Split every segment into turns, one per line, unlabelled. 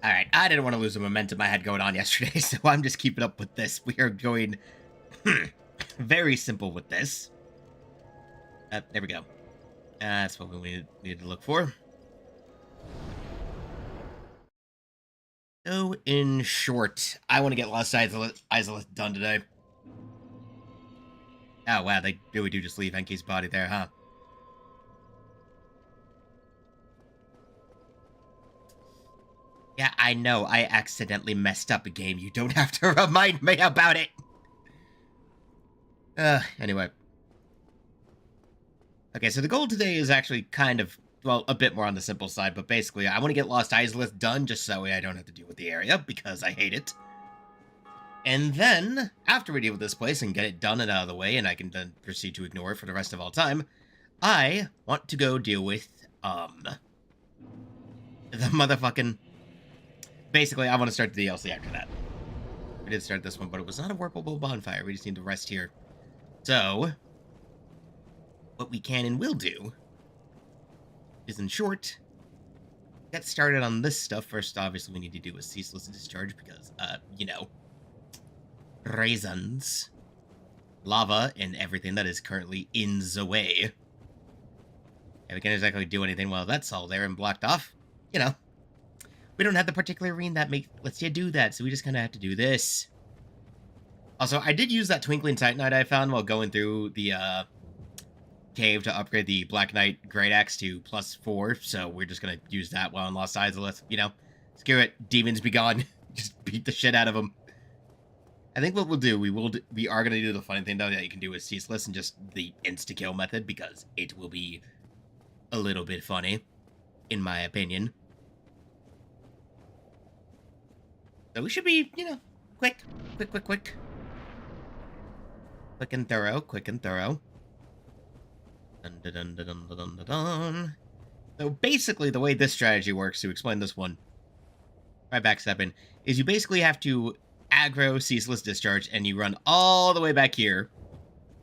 Alright, I didn't want to lose the momentum I had going on yesterday, so I'm just keeping up with this. We are going very simple with this. There we go. That's what we need to look for. So, in short, I want to get Lost Isolith done today. Oh, wow, they really do just leave Enki's body there, huh? Yeah, I know, I accidentally messed up a game. You don't have to remind me about it! Anyway. Okay, so the goal today is actually kind of, well, a bit more on the simple side, but basically, I want to get Lost Isolith done just so that way I don't have to deal with the area, because I hate it. And then, after we deal with this place and get it done and out of the way, and I can then proceed to ignore it for the rest of all time, I want to go deal with, the motherfucking... Basically, I want to start the DLC after that. We did start this one, but it was not a workable bonfire. We just need to rest here. So, what we can and will do is, in short, get started on this stuff. First, obviously, we need to do a ceaseless discharge because, you know, reasons. Lava and everything that is currently in the way. And we can't exactly do anything while that's all there and blocked off. You know, we don't have the particular arena that lets you do that, so we just kind of have to do this. Also, I did use that Twinkling Titanite I found while going through the, cave to upgrade the Black Knight Great Axe to +4, so we're just gonna use that while in Lost Isolith, you know? Screw it, demons be gone. Just beat the shit out of them. I think what we'll do, we are gonna do the funny thing, though, that you can do with Ceaseless and just the insta-kill method, because it will be a little bit funny, in my opinion. So we should be, you know, quick. Quick and thorough, Dun, dun, dun, dun, dun, dun, dun, dun. So basically, the way this strategy works, to explain this one, by backstepping, is you basically have to aggro Ceaseless Discharge, and you run all the way back here,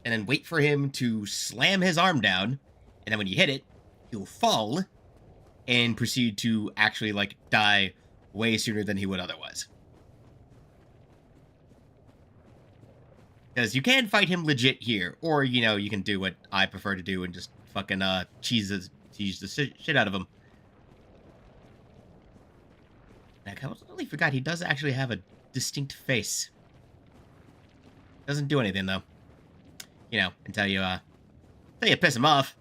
and then wait for him to slam his arm down, and then when you hit it, he'll fall, and proceed to actually, like, die way sooner than he would otherwise. Because you can fight him legit here, or, you know, you can do what I prefer to do and just fucking, cheese the shit out of him. I totally forgot, he does actually have a distinct face. Doesn't do anything, though. You know, until you piss him off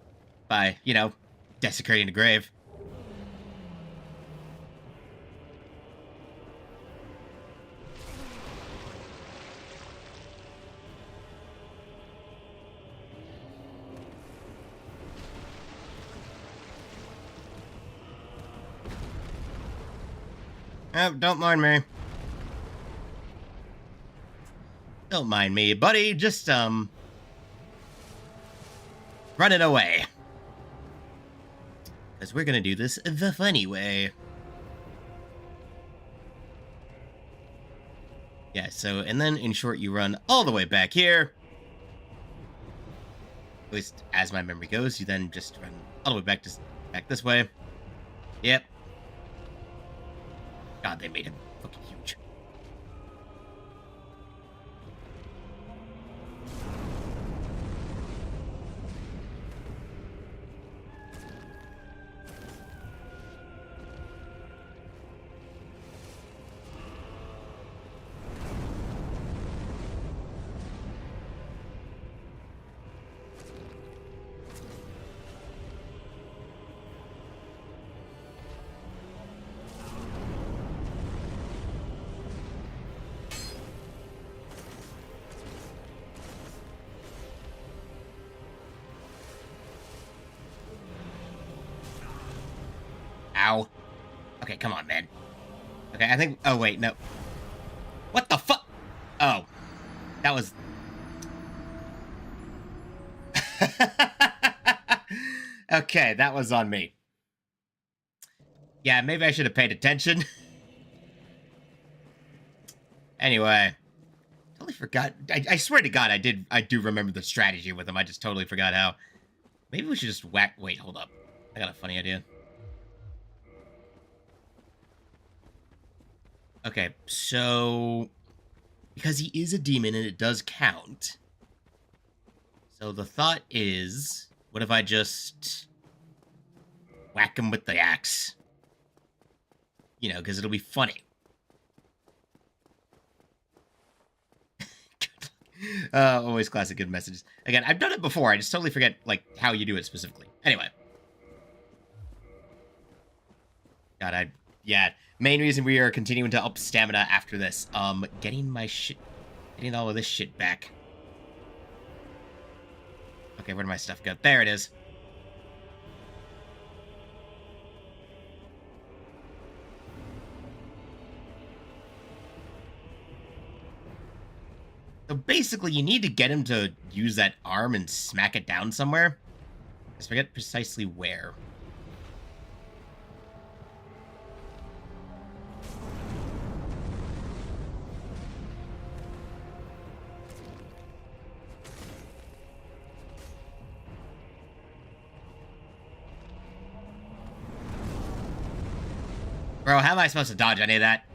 by, you know, desecrating the grave. Oh, don't mind me. Don't mind me, buddy. Just, running away. Because we're gonna do this the funny way. Yeah, so, and then, in short, you run all the way back here. At least, as my memory goes, you then just run all the way back this way. Yep. God, they made him fucking huge. Ow. Okay, come on, man. Okay, I think... Oh, wait, no. What the fuck? Oh. That was... Okay, that was on me. Yeah, maybe I should have paid attention. Anyway. Totally forgot. I swear to God, I do remember the strategy with him. I just totally forgot how. Maybe we should just whack... Wait, hold up. I got a funny idea. Okay, so because he is a demon and it does count. So the thought is, what if I just whack him with the axe? You know, because it'll be funny. Always classic good messages. Again, I've done it before. I just totally forget, like, how you do it specifically. Anyway. God, yeah. Main reason we are continuing to up stamina after this. Getting all of this shit back. Okay, where did my stuff go? There it is. So basically, you need to get him to use that arm and smack it down somewhere. I just forget precisely where. Bro, how am I supposed to dodge any of that?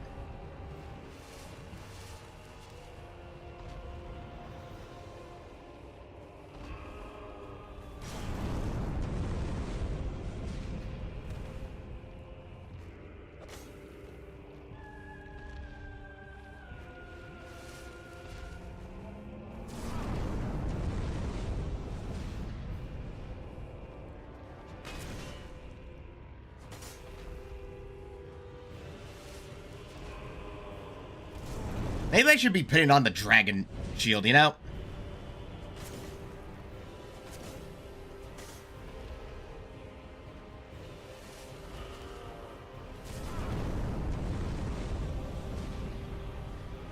Maybe I should be putting on the dragon shield, you know?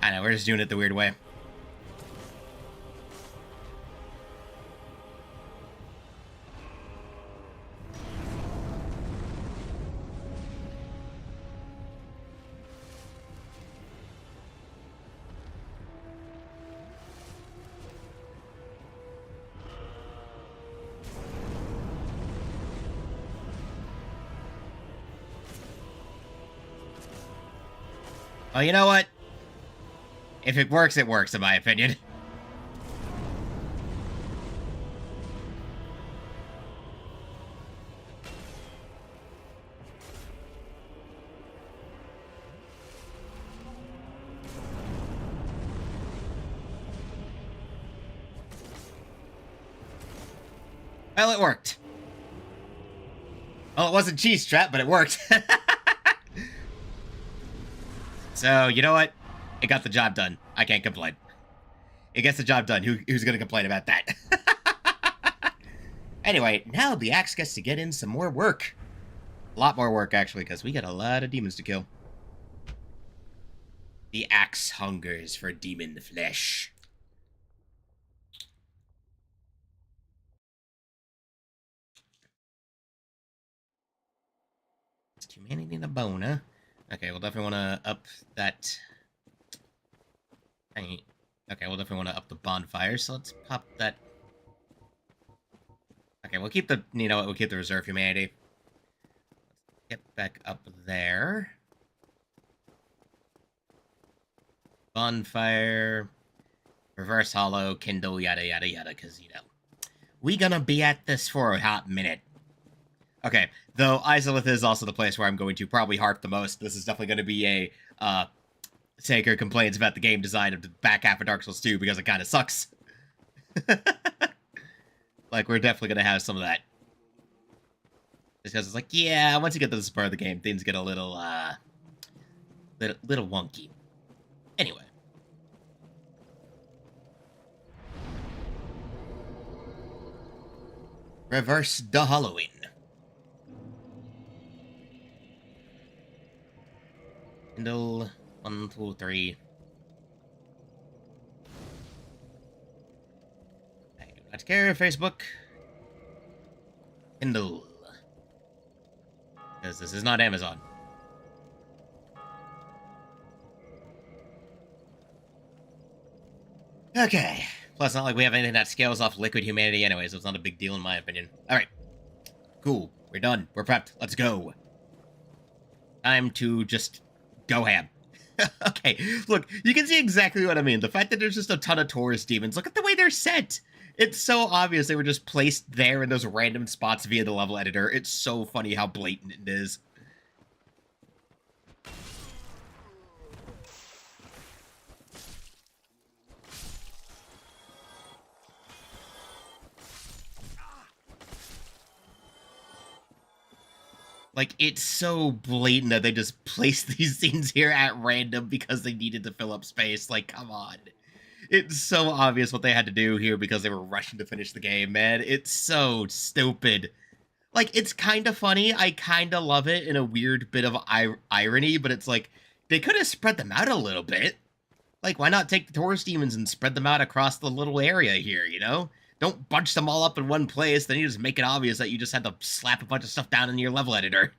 I know, we're just doing it the weird way. Oh, you know what? If it works, in my opinion. Well, it worked. Well, it wasn't cheese trap, but it worked. So, you know what? It got the job done. I can't complain. It gets the job done. Who's going to complain about that? Anyway, now the axe gets to get in some more work. A lot more work, actually, because we got a lot of demons to kill. The axe hungers for demon flesh. It's humanity and a bone, huh? Okay, we'll definitely want to up that. Okay, we'll definitely want to up the bonfire, so let's pop that. Okay, we'll keep the, you know what, we'll keep the reserve humanity. Let's get back up there. Bonfire, reverse hollow, kindle, yada, yada, yada, because, you know, we gonna be at this for a hot minute. Okay, though Izalith is also the place where I'm going to probably harp the most. This is definitely going to be a, Seiker complains about the game design of the back half of Dark Souls 2 because it kind of sucks. Like, we're definitely going to have some of that. Just because it's like, yeah, once you get to this part of the game, things get a little, little wonky. Anyway. Reverse the Halloween. Kindle 1, 2, 3. I do not care, Facebook. Kindle. Because this is not Amazon. Okay. Plus, not like we have anything that scales off liquid humanity anyway, so it's not a big deal in my opinion. Alright. Cool. We're done. We're prepped. Let's go. Time to just go ham. Okay, look, you can see exactly what I mean. The fact that there's just a ton of Taurus demons. Look at the way they're set. It's so obvious they were just placed there in those random spots via the level editor. It's so funny how blatant it is. Like, it's so blatant that they just placed these scenes here at random because they needed to fill up space. Like, come on. It's so obvious what they had to do here because they were rushing to finish the game, man. It's so stupid. Like, it's kind of funny. I kind of love it in a weird bit of irony, but it's like, they could have spread them out a little bit. Like, why not take the Taurus demons and spread them out across the little area here, you know? Don't bunch them all up in one place, then you just make it obvious that you just had to slap a bunch of stuff down in your level editor.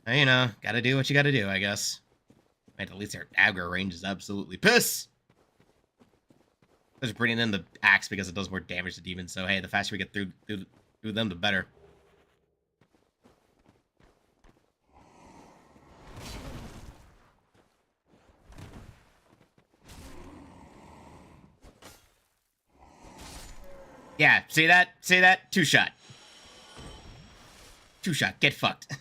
You know, gotta do what you gotta do, I guess. And at least their aggro range is absolutely piss. They're just bringing in the axe because it does more damage to demons, so hey, the faster we get through them, the better. Yeah, see that? See that? Two-shot. Two-shot. Get fucked.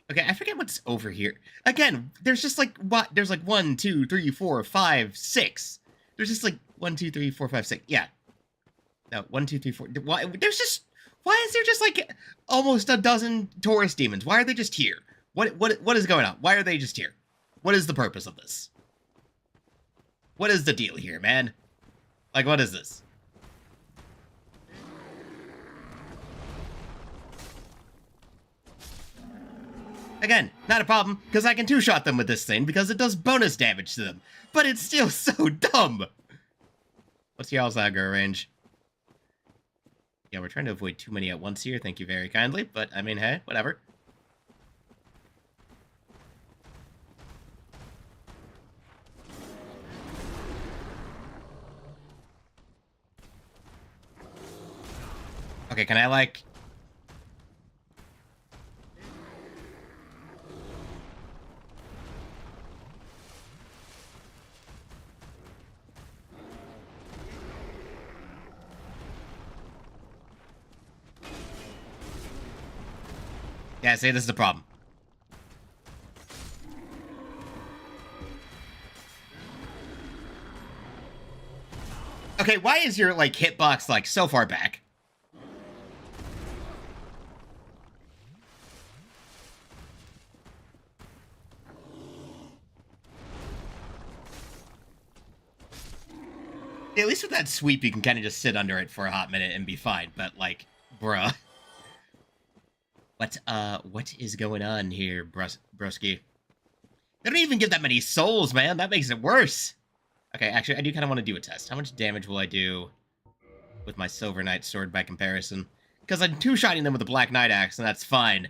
Okay, I forget what's over here. Again, there's just like, what? There's like 1, 2, 3, 4, 5, 6. There's just like 1, 2, 3, 4, 5, 6. Yeah. No, 1, 2, 3, 4. Why? There's just, why is there just like almost a dozen Taurus demons? Why are they just here? What is going on? Why are they just here? What is the purpose of this? What is the deal here, man? Like, what is this? Again, not a problem, because I can two-shot them with this thing, because it does bonus damage to them. But it's still so dumb! What's y'all's aggro range? Yeah, we're trying to avoid too many at once here, thank you very kindly, but, I mean, hey, whatever. Okay, can I, like... Yeah, see, this is the problem. Okay, why is your, like, hitbox, like, so far back? At least with that sweep, you can kind of just sit under it for a hot minute and be fine, but, like, bruh. What is going on here, broski? They don't even give that many souls, man. That makes it worse. Okay, actually, I do kind of want to do a test. How much damage will I do with my Silver Knight sword by comparison? Because I'm two-shotting them with the Black Knight axe, and that's fine.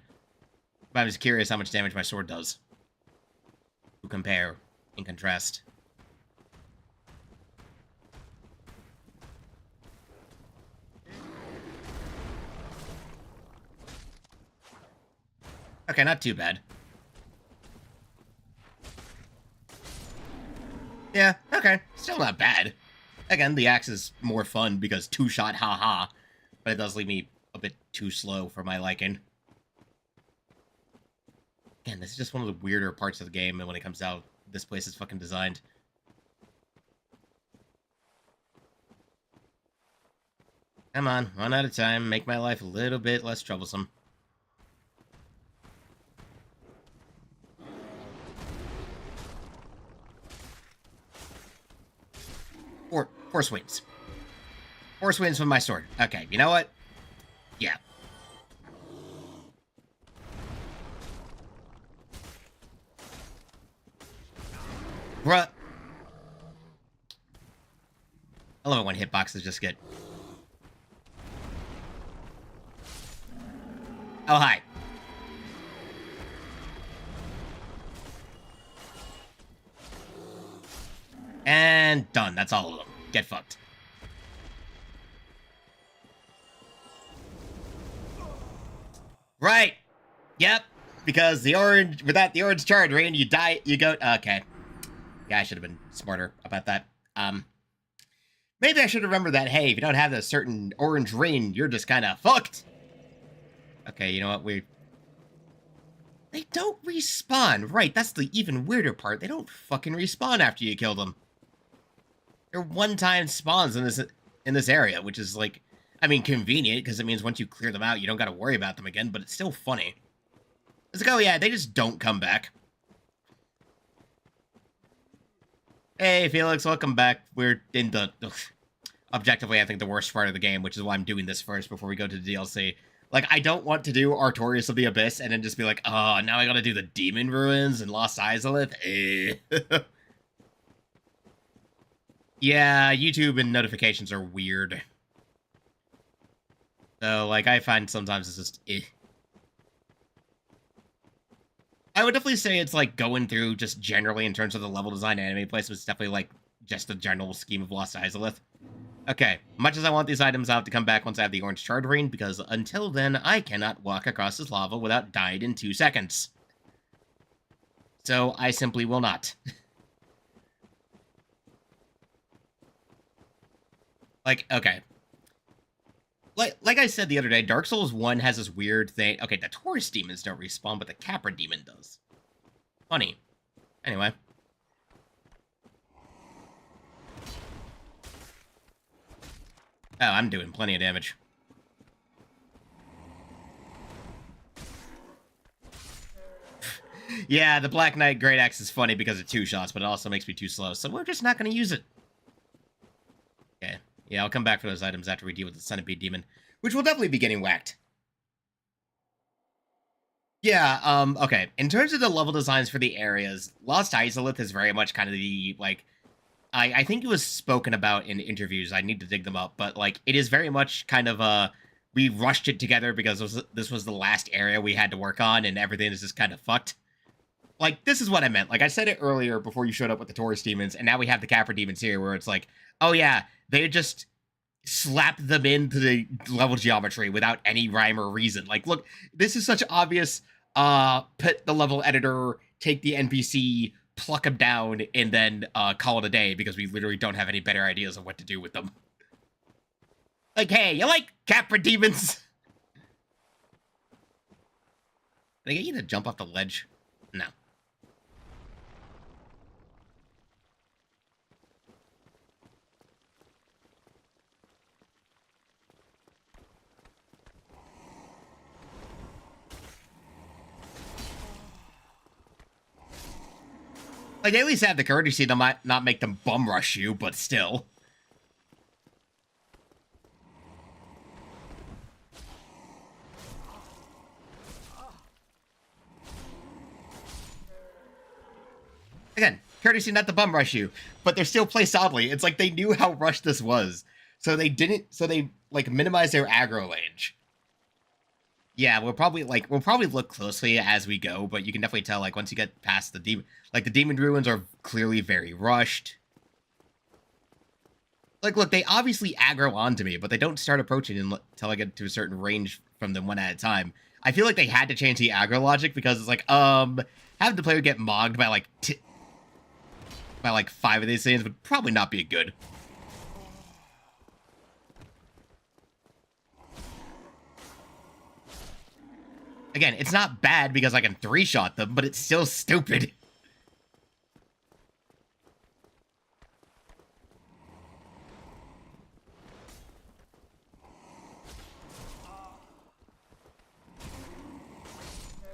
But I'm just curious how much damage my sword does. To compare, in contrast. Okay, not too bad. Yeah, okay. Still not bad. Again, the axe is more fun because two-shot, haha. But it does leave me a bit too slow for my liking. Again, this is just one of the weirder parts of the game, and when it comes out, this place is fucking designed. Come on, one at a time. Make my life a little bit less troublesome. Four swings. 4 swings with my sword. Okay, you know what? Yeah. Bruh. I love it when hitboxes just get... Oh, hi. And done. That's all of them. Get fucked. Right. Yep. Because without the orange charge rain, you die, you go, okay. Yeah, I should have been smarter about that. Maybe I should remember that, hey, if you don't have a certain orange rain, you're just kind of fucked. Okay, you know what, they don't respawn. Right, that's the even weirder part. They don't fucking respawn after you kill them. They're one-time spawns in this area, which is, like, I mean, convenient, because it means once you clear them out, you don't gotta worry about them again, but it's still funny. It's like, oh yeah, they just don't come back. Hey, Felix, welcome back. We're in the... objectively, I think, the worst part of the game, which is why I'm doing this first before we go to the DLC. Like, I don't want to do Artorias of the Abyss and then just be like, oh, now I gotta do the Demon Ruins and Lost Izalith? Yeah, YouTube and notifications are weird. So, like, I find sometimes it's just, I would definitely say it's, like, going through just generally in terms of the level design and anime placement, it's definitely, like, just the general scheme of Lost Izalith. Okay, much as I want these items, I'll have to come back once I have the orange charge rain, because until then, I cannot walk across this lava without dying in 2 seconds. So, I simply will not. Like, okay. Like I said the other day, Dark Souls 1 has this weird thing. Okay, the Taurus demons don't respawn, but the Capra demon does. Funny. Anyway. Oh, I'm doing plenty of damage. Yeah, the Black Knight Great Axe is funny because of 2 shots, but it also makes me too slow, so we're just not going to use it. Okay. Yeah, I'll come back for those items after we deal with the Centipede Demon, which will definitely be getting whacked. Yeah, okay. In terms of the level designs for the areas, Lost Izalith is very much kind of the, like, I think it was spoken about in interviews. I need to dig them up, but, like, it is very much kind of, we rushed it together because this was the last area we had to work on, and everything is just kind of fucked. Like, this is what I meant. Like, I said it earlier before you showed up with the Taurus demons, and now we have the Capra demons here, where it's like, oh yeah, they just slapped them into the level geometry without any rhyme or reason. Like, look, this is such obvious, put the level editor, take the NPC, pluck them down, and then call it a day, because we literally don't have any better ideas of what to do with them. Like, hey, you like Capra demons? Did I get you to jump off the ledge? No. Like, they at least have the courtesy to not make them bum rush you, but still. Again, courtesy not to bum rush you, but they're still placed oddly. It's like they knew how rushed this was, so they like minimized their aggro range. Yeah, we'll probably look closely as we go, but you can definitely tell, like, once you get past the demon, like, the demon ruins are clearly very rushed. Like, look, they obviously aggro onto me, but they don't start approaching until I get to a certain range from them one at a time. I feel like they had to change the aggro logic, because it's like, have the player get mogged by, like, by, like, 5 of these things would probably not be good. Again, it's not bad because I can 3-shot them, but it's still stupid.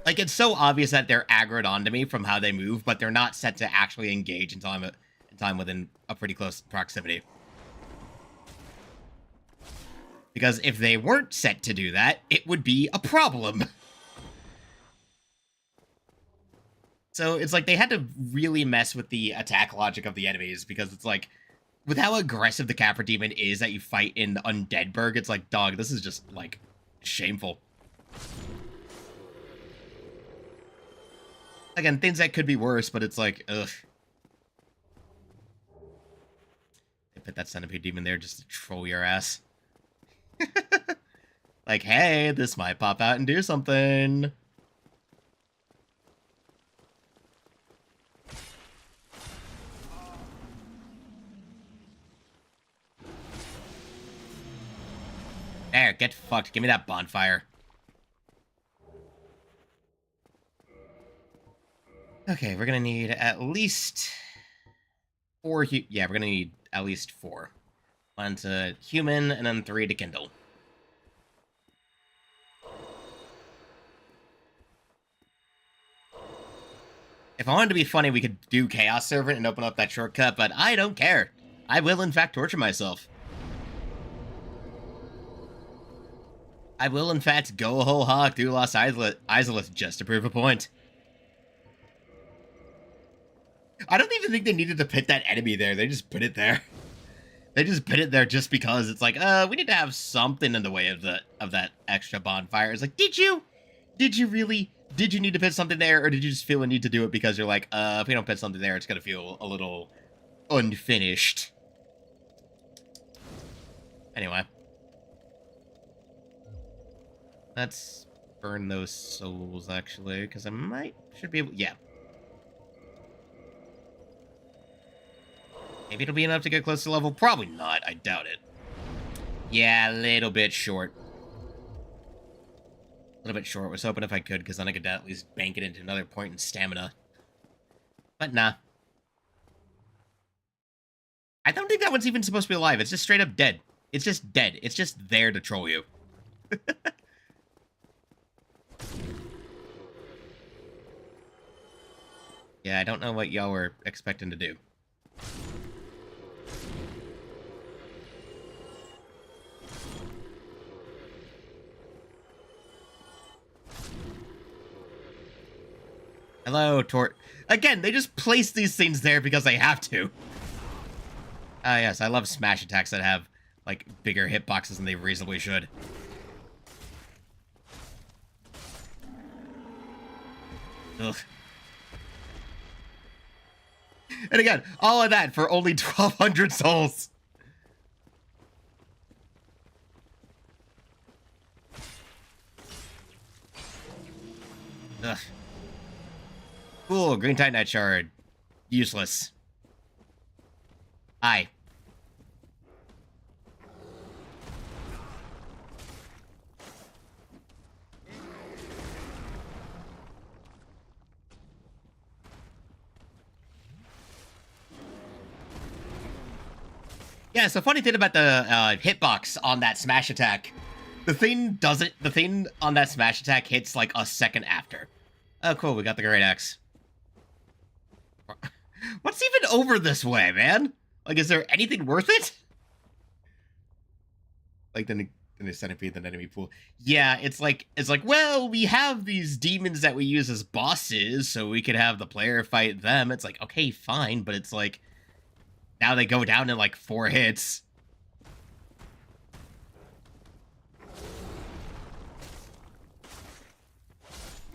Like, it's so obvious that they're aggroed onto me from how they move, but they're not set to actually engage until I'm within a pretty close proximity. Because if they weren't set to do that, it would be a problem. So it's like they had to really mess with the attack logic of the enemies, because it's like, with how aggressive the Capra Demon is that you fight in Undeadburg, it's like, dog, this is just, like, shameful. Again, things that could be worse, but it's like, ugh. They put that Centipede Demon there just to troll your ass. Like, hey, this might pop out and do something. There, get fucked. Give me that bonfire. Okay, we're gonna need at least 4... yeah, we're gonna need at least 4. 1 to human, and then 3 to kindle. If I wanted to be funny, we could do Chaos Servant and open up that shortcut, but I don't care. I will, in fact, torture myself. I will, in fact, go whole hog through Los Isolith just to prove a point. I don't even think they needed to put that enemy there. They just put it there. They just put it there just because it's like, we need to have something in the way of that extra bonfire. It's like, did you really? Did you need to put something there, or did you just feel a need to do it because you're like, if we don't put something there, it's gonna feel a little unfinished. Anyway. Let's burn those souls, actually, because I should be able... yeah. Maybe it'll be enough to get close to level. Probably not. I doubt it. Yeah, a little bit short. A little bit short. I was hoping if I could, because then I could at least bank it into another point in stamina. But nah. I don't think that one's even supposed to be alive. It's just straight up dead. It's just dead. It's just there to troll you. Yeah, I don't know what y'all were expecting to do. Hello, Tort. Again, they just place these things there because they have to. Ah, yes, I love smash attacks that have, like, bigger hitboxes than they reasonably should. Ugh. And again, all of that for only 1,200 souls. Ugh. Cool, green titanite shard. Useless. Aye. Yeah, so funny thing about the hitbox on that smash attack. The thing on that smash attack hits like a second after. Oh, cool, we got the great axe. What's even over this way, man? Like, is there anything worth it? Like, the centipede, the enemy pool. Yeah, it's like, well, we have these demons that we use as bosses, so we could have the player fight them. It's like, okay, fine, but it's like, now they go down in like 4 hits.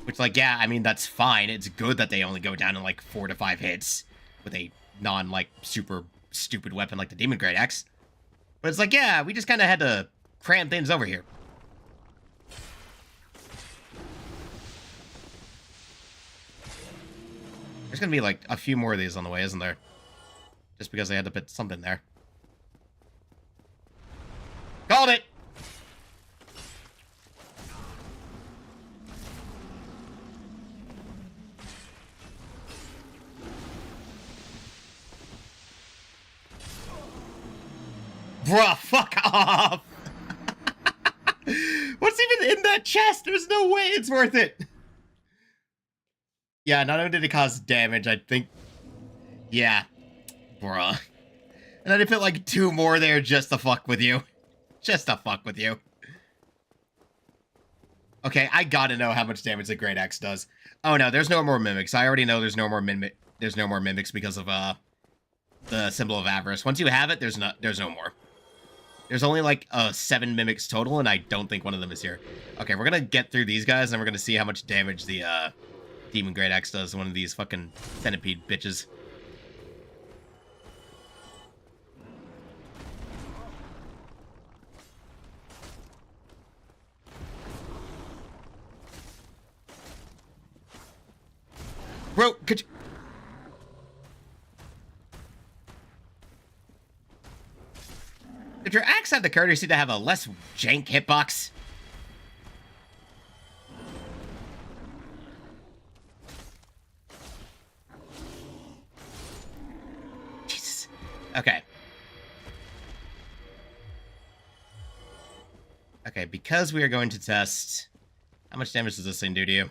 Which, like, yeah, I mean, that's fine. It's good that they only go down in like 4 to 5 hits with a like, super stupid weapon like the Demon Great Axe. But it's like, yeah, we just kind of had to cram things over here. There's gonna be, like, a few more of these on the way, isn't there? Just because they had to put something there. Called it! Bruh, fuck off! What's even in that chest? There's no way it's worth it! Yeah, not only did it cause damage, I think... yeah. Bruh. And then they put like 2 more there just to fuck with you. Just to fuck with you. Okay, I gotta know how much damage the Great Axe does. Oh no, there's no more mimics. I already know there's no more mimics because of the symbol of avarice. Once you have it, there's no more. There's only like 7 mimics total, and I don't think one of them is here. Okay, we're gonna get through these guys, and we're gonna see how much damage the Demon Great Axe does to one of these fucking centipede bitches. Bro, could you... Did your axe have the courtesy to have a less jank hitbox? Jesus. Okay. Okay, because we are going to test... How much damage does this thing do to you?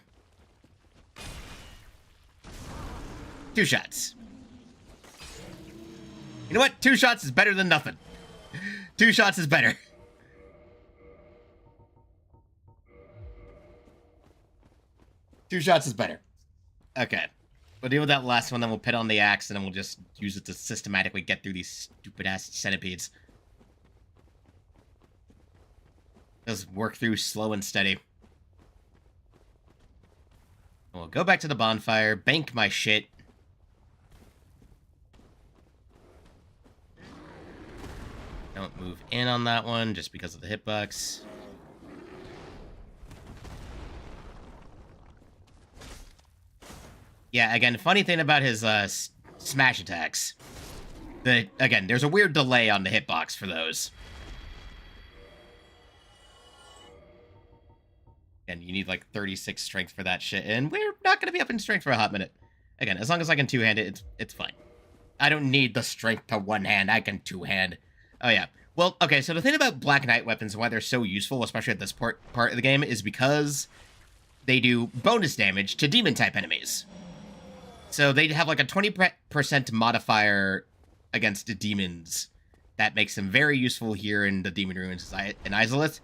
2 shots. You know what? 2 shots is better than nothing. 2 shots is better. Two shots is better. Okay. We'll deal with that last one, then we'll pit on the axe, and then we'll just use it to systematically get through these stupid-ass centipedes. Just work through slow and steady. We'll go back to the bonfire, bank my shit. Don't move in on that one, just because of the hitbox. Yeah, again, funny thing about his smash attacks. Again, there's a weird delay on the hitbox for those. And you need like 36 strength for that shit, and we're not going to be up in strength for a hot minute. Again, as long as I can two-hand it, it's fine. I don't need the strength to one-hand, I can two-hand. Oh yeah. Well, okay, so the thing about Black Knight weapons and why they're so useful, especially at this part of the game, is because they do bonus damage to demon-type enemies. So they have like a 20% modifier against the demons. That makes them very useful here in the Demon Ruins in Izalith.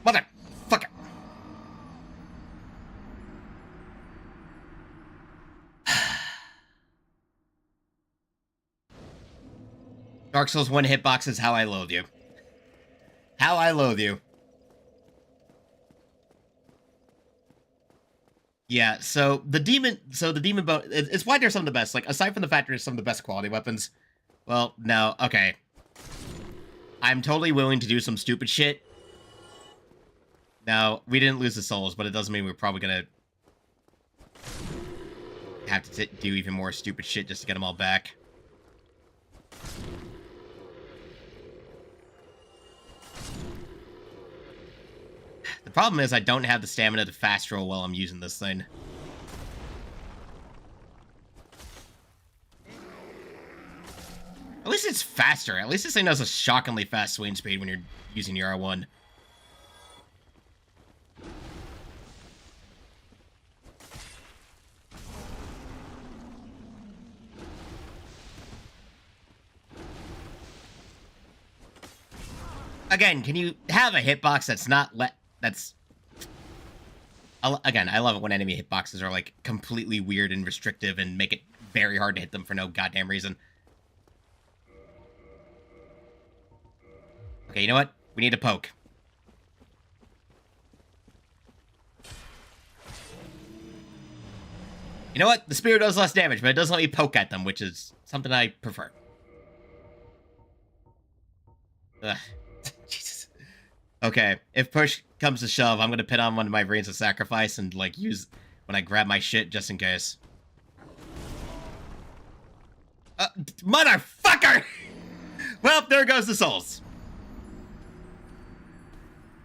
Motherfucker! Dark Souls 1 hitbox is how I loathe you. How I loathe you. Yeah, so the demon bone, it's why they're some of the best. Like, aside from the fact they're some of the best quality weapons. Well, no, okay. I'm totally willing to do some stupid shit. Now, we didn't lose the souls, but it doesn't mean we're probably gonna have to do even more stupid shit just to get them all back. The problem is I don't have the stamina to fast roll while I'm using this thing. At least it's faster. At least this thing has a shockingly fast swing speed when you're using your R1. Again, can you have a hitbox that's not Again, I love it when enemy hitboxes are, like, completely weird and restrictive and make it very hard to hit them for no goddamn reason. Okay, you know what? We need a poke. You know what? The spear does less damage, but it does let me poke at them, which is something I prefer. Ugh. Jesus. Okay, if push comes to shove, I'm gonna put on one of my Reins of Sacrifice and, like, use when I grab my shit just in case. Motherfucker! Well, there goes the souls.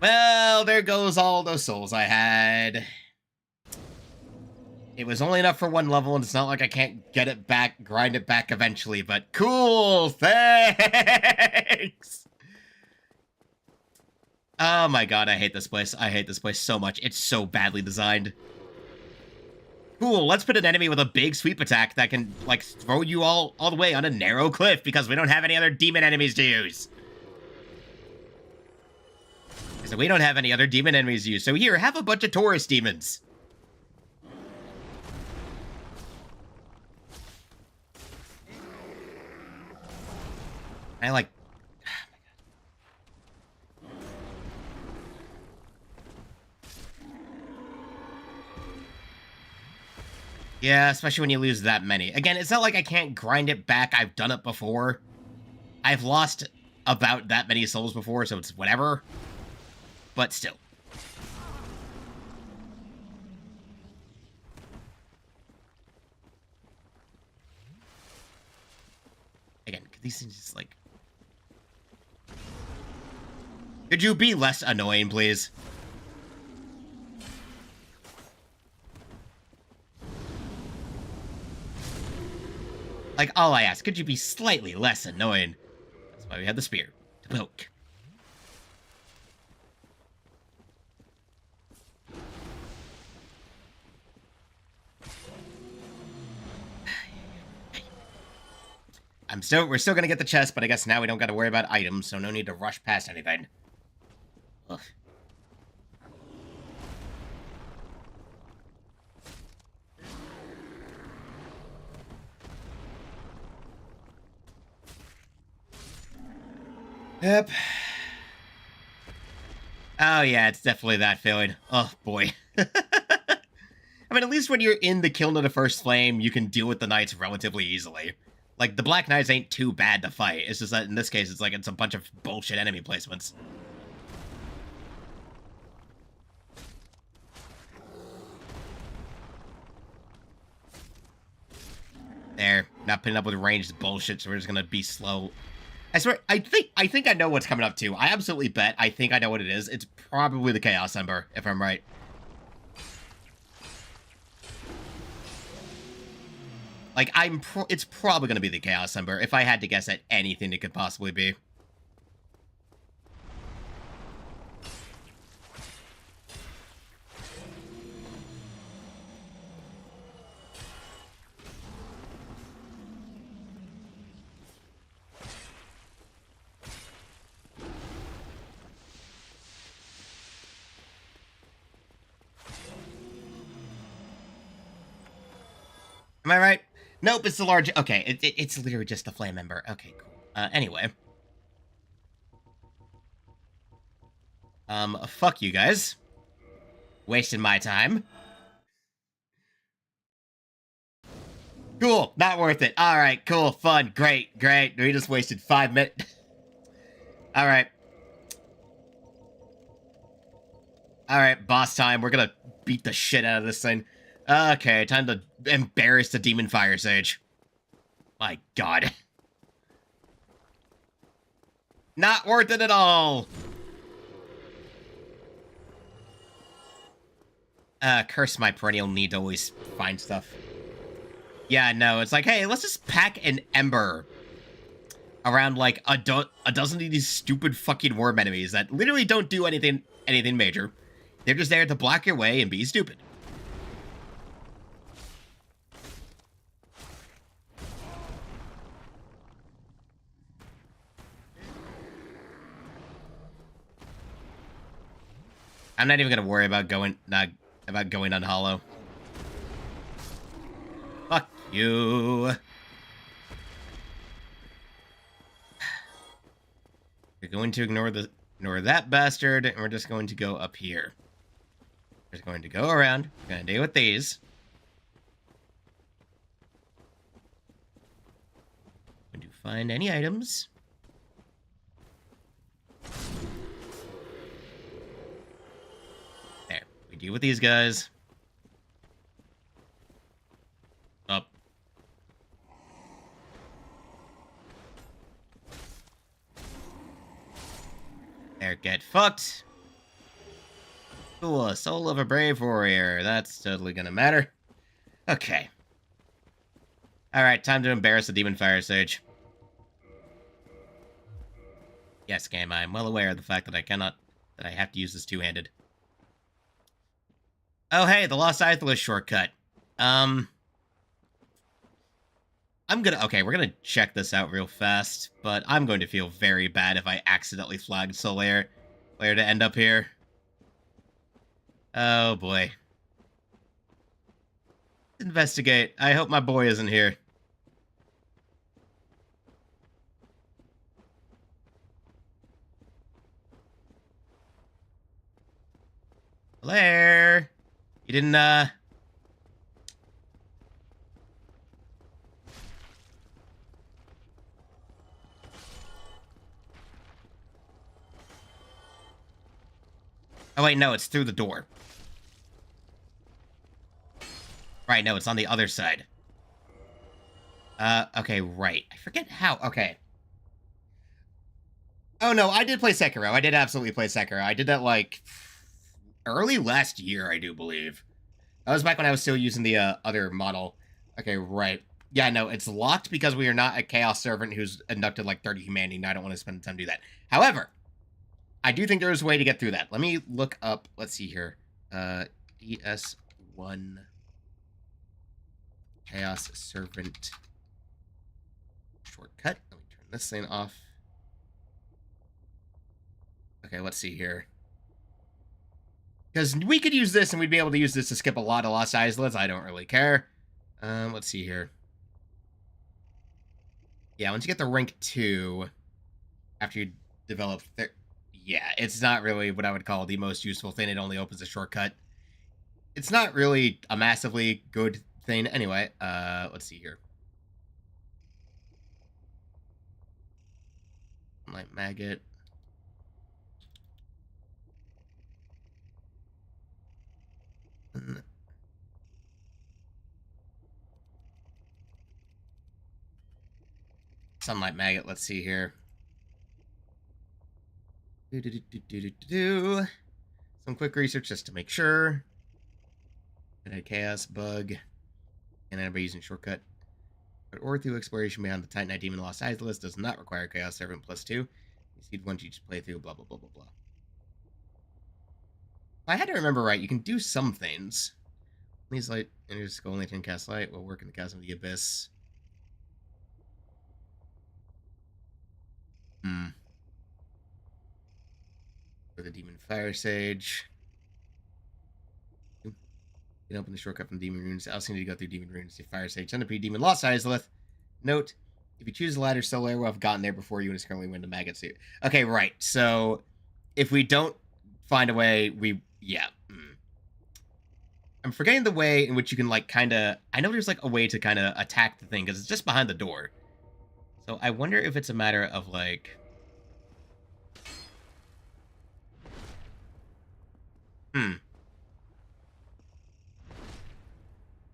Well, there goes all those souls I had. It was only enough for one level, and it's not like I can't get it back, grind it back eventually, but cool, thanks! Oh my god, I hate this place. I hate this place so much. It's so badly designed. Cool, let's put an enemy with a big sweep attack that can, like, throw you all the way on a narrow cliff because we don't have any other demon enemies to use. So we don't have any other demon enemies to use. So here, have a bunch of Taurus demons. I like... Yeah, especially when you lose that many. Again, it's not like I can't grind it back. I've done it before. I've lost about that many souls before, so it's whatever. But still. Again, could these things just, like... Could you be less annoying, please? Like, all I ask, could you be slightly less annoying? That's why we have the spear. To poke. We're still gonna get the chest, but I guess now we don't gotta worry about items, so no need to rush past anything. Ugh. Yep. Oh yeah, it's definitely that feeling. Oh boy. I mean, at least when you're in the Kiln of the First Flame, you can deal with the knights relatively easily. Like, the Black Knights ain't too bad to fight. It's just that in this case, it's like it's a bunch of bullshit enemy placements. There. Not putting up with ranged bullshit, so we're just gonna be slow. I swear, I think I know what's coming up too. I absolutely bet I think I know what it is. It's probably the Chaos Ember, if I'm right. Like, it's probably gonna be the Chaos Ember, if I had to guess at anything it could possibly be. Am I right? Nope, it's the large... Okay, it's literally just the Flame Ember. Okay, cool. Anyway. Fuck you guys. Wasting my time. Cool, not worth it. Alright, cool, fun, great. We just wasted 5 minutes. Alright. Alright, boss time. We're gonna beat the shit out of this thing. Okay, time to embarrass the Demon Fire Sage. My god. Not worth it at all! Curse my perennial need to always find stuff. Yeah, no, it's like, hey, let's just pack an Ember around, like, a dozen of these stupid fucking worm enemies that literally don't do anything major. They're just there to block your way and be stupid. I'm not even gonna worry about going on hollow. Fuck you. We're going to ignore that bastard, and we're just going to go up here. We're just going to go around. We're gonna deal with these. Going to find any items. There. We deal with these guys. Up. There, get fucked. Cool, a soul of a brave warrior. That's totally gonna matter. Okay. Alright, time to embarrass the Demon Fire Sage. Yes, game, I am well aware of the fact that I have to use this two-handed. Oh, hey, the Lost Ithilist shortcut. Okay, we're gonna check this out real fast, but I'm going to feel very bad if I accidentally flagged Solaire to end up here. Oh, boy. Investigate. I hope my boy isn't here. Blair! You didn't, Oh, wait, no, it's through the door. Right, no, it's on the other side. Okay, right. I forget how. Okay. Oh, no, I did play Sekiro. I did absolutely play Sekiro. I did that, like, early last year, I do believe. That was back when I was still using the other model. Okay, right. Yeah, no, it's locked because we are not a Chaos Servant who's inducted, like, 30 humanity, and I don't want to spend the time to do that. However, I do think there is a way to get through that. Let me look up, let's see here. DS1 Chaos Servant shortcut. Let me turn this thing off. Okay, let's see here. Because we could use this, and we'd be able to use this to skip a lot of Lost Islets. I don't really care. Let's see here. Yeah, once you get the rank 2, after you develop... yeah, it's not really what I would call the most useful thing. It only opens a shortcut. It's not really a massively good thing. Anyway, let's see here. Like maggot. Sunlight maggot. Let's see here. Some quick research just to make sure. And a chaos bug. And everybody using shortcut. But or through exploration beyond the Titanite Demon Lost Islets does not require Chaos Servant +2. You see once you just play through, blah blah blah blah blah. If I had to remember right, you can do some things. These light enters skull only 10 cast light will work in the chasm of the abyss. For the demon fire sage. You can open the shortcut from demon runes. I also need to go through demon runes to fire sage. Centipede demon lost Isleth. Note: if you choose the ladder, Solaire will have gotten there before you and is currently win the maggot suit. Okay, right. So if we don't find a way, yeah. I'm forgetting the way in which you can, like, kind of... I know there's, like, a way to kind of attack the thing, because it's just behind the door. So I wonder if it's a matter of, like...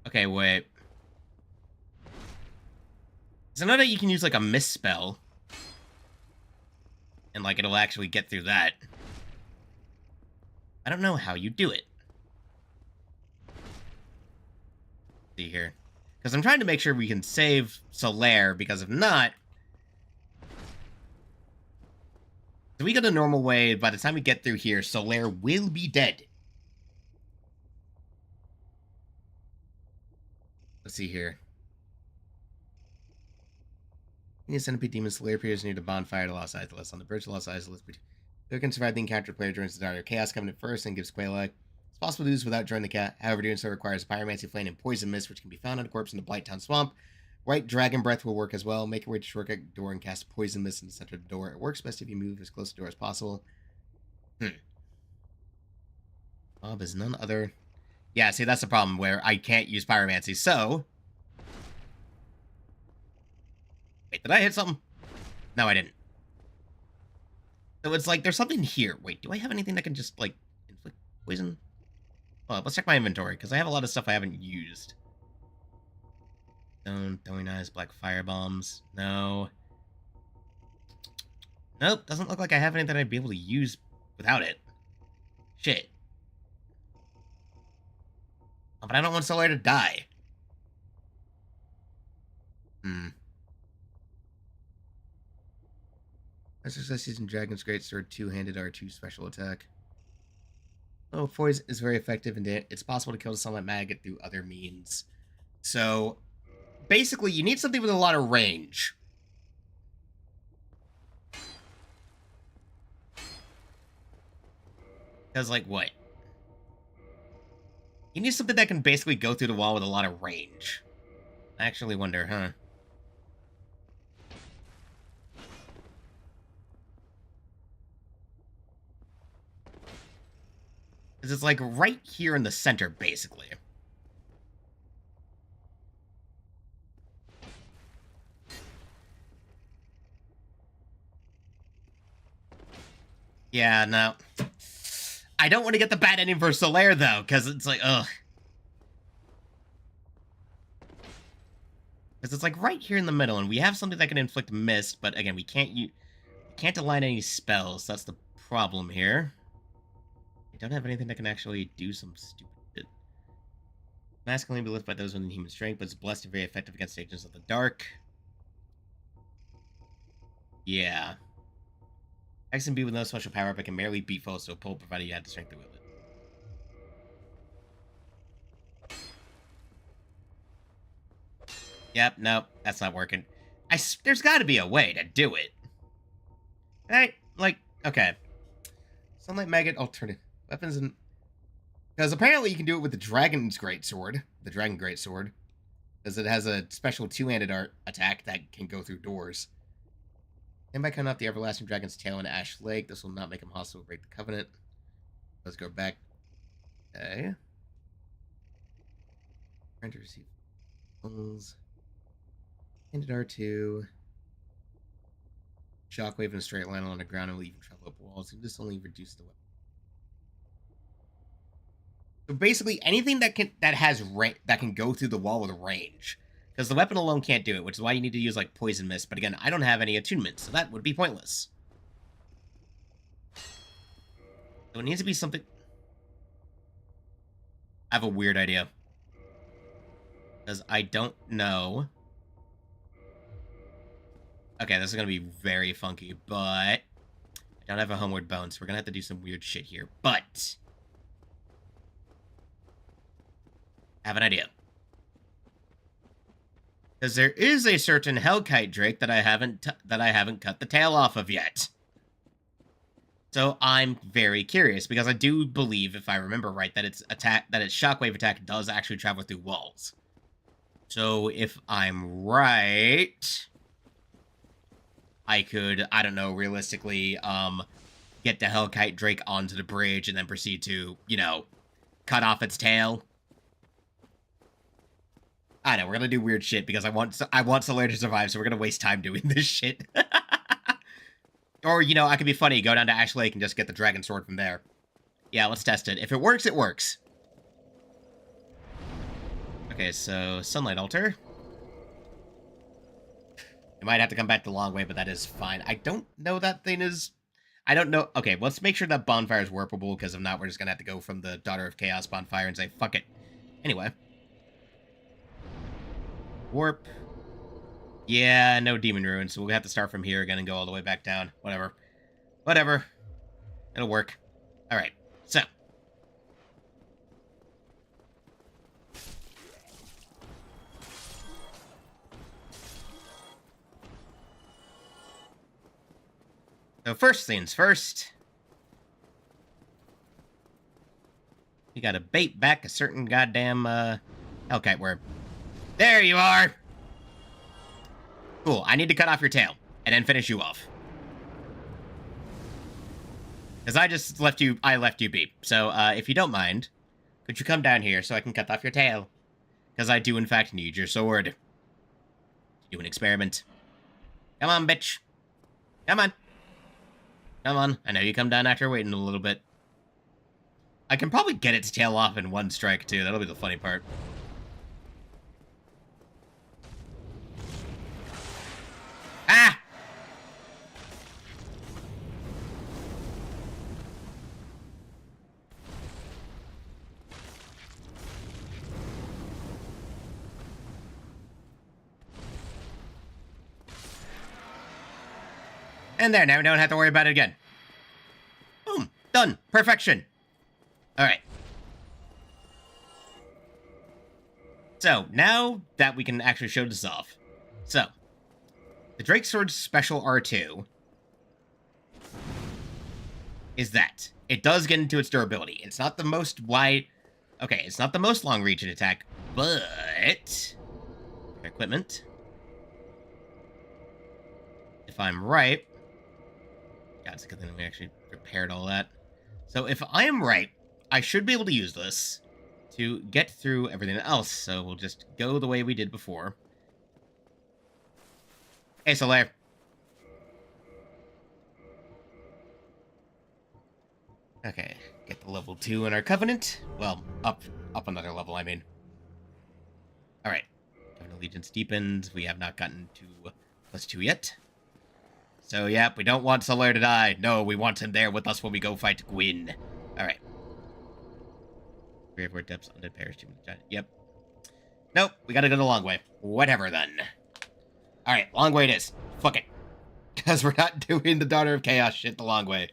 Okay, wait. So I know that you can use, like, a misspell. And, like, it'll actually get through that. I don't know how you do it. See here. Because I'm trying to make sure we can save Solaire, because if not... If we go the normal way, by the time we get through here, Solaire will be dead. Let's see here. The Centipede Demon Solaire appears near the bonfire to Lost Islets. On the bridge to Lost Islets, who can survive the encounter, player joins the Dario Chaos Covenant first and gives Quayla. It's possible to do this without joining the cat. However, doing so requires a Pyromancy Flame and Poison Mist, which can be found on a corpse in the Blighttown Swamp. White Dragon Breath will work as well. Make your way to shortcut door and cast Poison Mist in the center of the door. It works best if you move as close to the door as possible. Bob is none other... Yeah, see, that's the problem, where I can't use Pyromancy, so... Wait, did I hit something? No, I didn't. So it's like, there's something here. Wait, do I have anything that can just, like, inflict poison? Well, let's check my inventory, because I have a lot of stuff I haven't used. Stone, throwing eyes, black firebombs. No. Nope, doesn't look like I have anything I'd be able to use without it. Shit. Oh, but I don't want Solaire to die. Exercise using Dragon's Greatsword, two-handed R2 special attack. Oh, poison is very effective, and it's possible to kill the Sunlight Maggot through other means. So, basically, you need something with a lot of range. Because, like, what? You need something that can basically go through the wall with a lot of range. I actually wonder, huh? Because it's, like, right here in the center, basically. Yeah, no. I don't want to get the bad ending for Solaire, though, because it's like, ugh. Because it's like right here in the middle, and we have something that can inflict mist, but again, we can't align any spells. That's the problem here. I don't have anything that can actually do some stupid shit. Mask can only be lifted by those with human strength, but it's blessed and very effective against agents of the dark. Yeah. X and B with no special power, but can merely beat foes to a pull, provided you have the strength to wield it. Yep, nope, that's not working. There's got to be a way to do it. Right? Like, okay. Sunlight Maggot alternative weapons and... Because apparently you can do it with the Dragon's Greatsword. The Dragon Greatsword. Because it has a special two-handed attack that can go through doors. And by cutting off the Everlasting Dragon's tail in Ash Lake, this will not make him hostile or break the Covenant. Let's go back. Okay. Trying to receive pulls. Handed R2. Shockwave in a straight line along the ground and will even travel up walls. This only reduce the weapon. So basically, anything that can go through the wall with range, because the weapon alone can't do it, which is why you need to use like poison mist. But again, I don't have any attunement, so that would be pointless. So it needs to be something. I have a weird idea, because I don't know. Okay, this is gonna be very funky, but I don't have a homeward bone, so we're gonna have to do some weird shit here. But I have an idea. Because there is a certain Hellkite Drake that I haven't cut the tail off of yet. So I'm very curious, because I do believe, if I remember right, that its shockwave attack does actually travel through walls. So if I'm right, I could, I don't know, realistically, get the Hellkite Drake onto the bridge and then proceed to, you know, cut off its tail. I know, we're gonna do weird shit because I want Solaire to survive, so we're gonna waste time doing this shit. Or, you know, I could be funny, go down to Ash Lake and just get the Dragon Sword from there. Yeah, let's test it. If it works, it works. Okay, so Sunlight Altar. You might have to come back the long way, but that is fine. I don't know that thing is... I don't know... Okay, let's make sure that bonfire is warpable, because if not, we're just gonna have to go from the Daughter of Chaos bonfire and say, fuck it. Anyway. Warp. Yeah, no Demon Ruin, so we'll have to start from here again and go all the way back down. Whatever. Whatever. It'll work. Alright, so. So first things first. You gotta bait back a certain goddamn, Hellkite worm. There you are! Cool, I need to cut off your tail, and then finish you off. Because I left you be. So, if you don't mind, could you come down here so I can cut off your tail? Because I do, in fact, need your sword. To do an experiment. Come on, bitch. Come on. Come on. I know you come down after waiting a little bit. I can probably get its tail off in one strike, too. That'll be the funny part. Ah! And there, now we don't have to worry about it again. Boom. Done. Perfection. Alright. So, now that we can actually show this off. So, the Drake Sword's special R2 is that it does get into its durability. It's not the most wide... Okay, it's not the most long-reaching attack, but... Equipment. If I'm right... God, it's a good thing we actually prepared all that. So if I am right, I should be able to use this to get through everything else. So we'll just go the way we did before. Hey, Solaire. Okay, get the level 2 in our Covenant. Well, up another level, I mean. Alright. Allegiance deepened. We have not gotten to +2 yet. So, yep, we don't want Solaire to die. No, we want him there with us when we go fight Gwyn. Alright. Graveward depths, undead parish. Yep. Nope, we gotta go the long way. Whatever, then. Alright, long way it is. Fuck it. Because we're not doing the Daughter of Chaos shit the long way.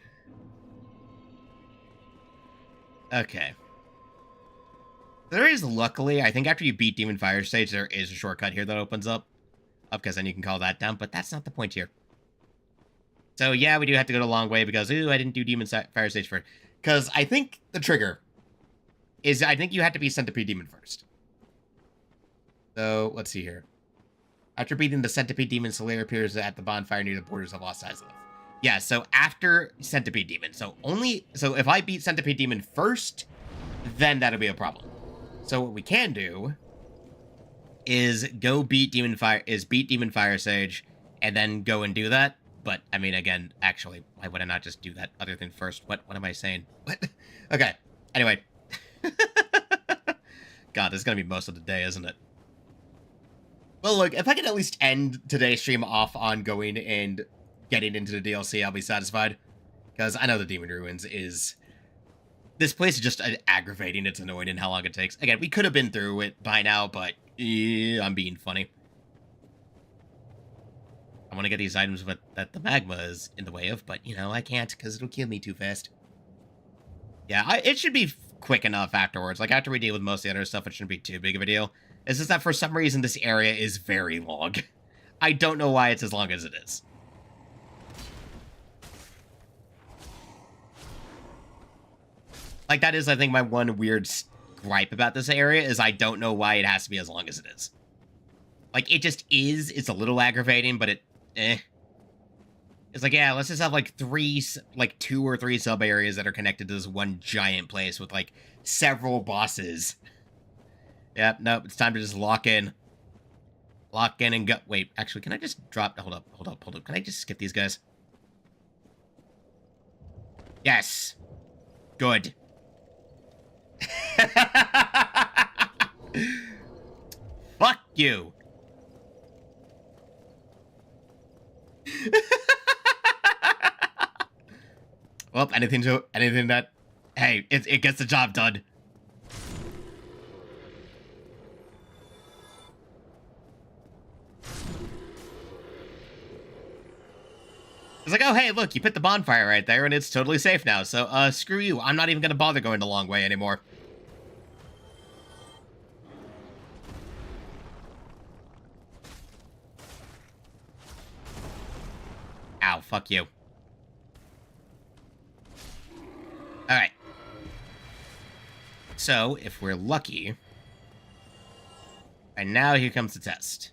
Okay. There is, luckily, I think after you beat Demon Fire Stage, there is a shortcut here that opens up. Because then you can call that down, but that's not the point here. So, yeah, we do have to go the long way because, ooh, I didn't do Demon Fire Stage first. Because I think the trigger is, I think you have to be Centipede Demon first. So, let's see here. After beating the Centipede Demon, Solaire appears at the bonfire near the borders of Lost Isles. Yeah, so after Centipede Demon. So if I beat Centipede Demon first, then that'll be a problem. So what we can do is beat Demon Fire Sage, and then go and do that. But, I mean, again, actually, why would I not just do that other than first? What am I saying? What? Okay, anyway. God, this is going to be most of the day, isn't it? Well, look, if I can at least end today's stream off on going and getting into the DLC, I'll be satisfied. Because I know the Demon Ruins is... This place is just aggravating, it's annoying in how long it takes. Again, we could have been through it by now, but I'm being funny. I want to get these items that the magma is in the way of, but, you know, I can't because it'll kill me too fast. Yeah, it should be quick enough afterwards. Like, after we deal with most of the other stuff, it shouldn't be too big of a deal. It's just that for some reason, this area is very long. I don't know why it's as long as it is. Like, that is, I think, my one weird gripe about this area, is I don't know why it has to be as long as it is. Like, it just is. It's a little aggravating, but It's like, yeah, let's just have, like, 2 or 3 sub-areas that are connected to this one giant place with, like, several bosses. Yep, nope, it's time to just lock in. Lock in and go. Wait, actually, can I just drop... Hold up. Can I just skip these guys? Yes. Good. Fuck you. Well, anything that... Hey, it gets the job done. It's like, oh, hey, look, you put the bonfire right there, and it's totally safe now, so, screw you. I'm not even gonna bother going the long way anymore. Ow, fuck you. Alright. So, if we're lucky... And now here comes the test.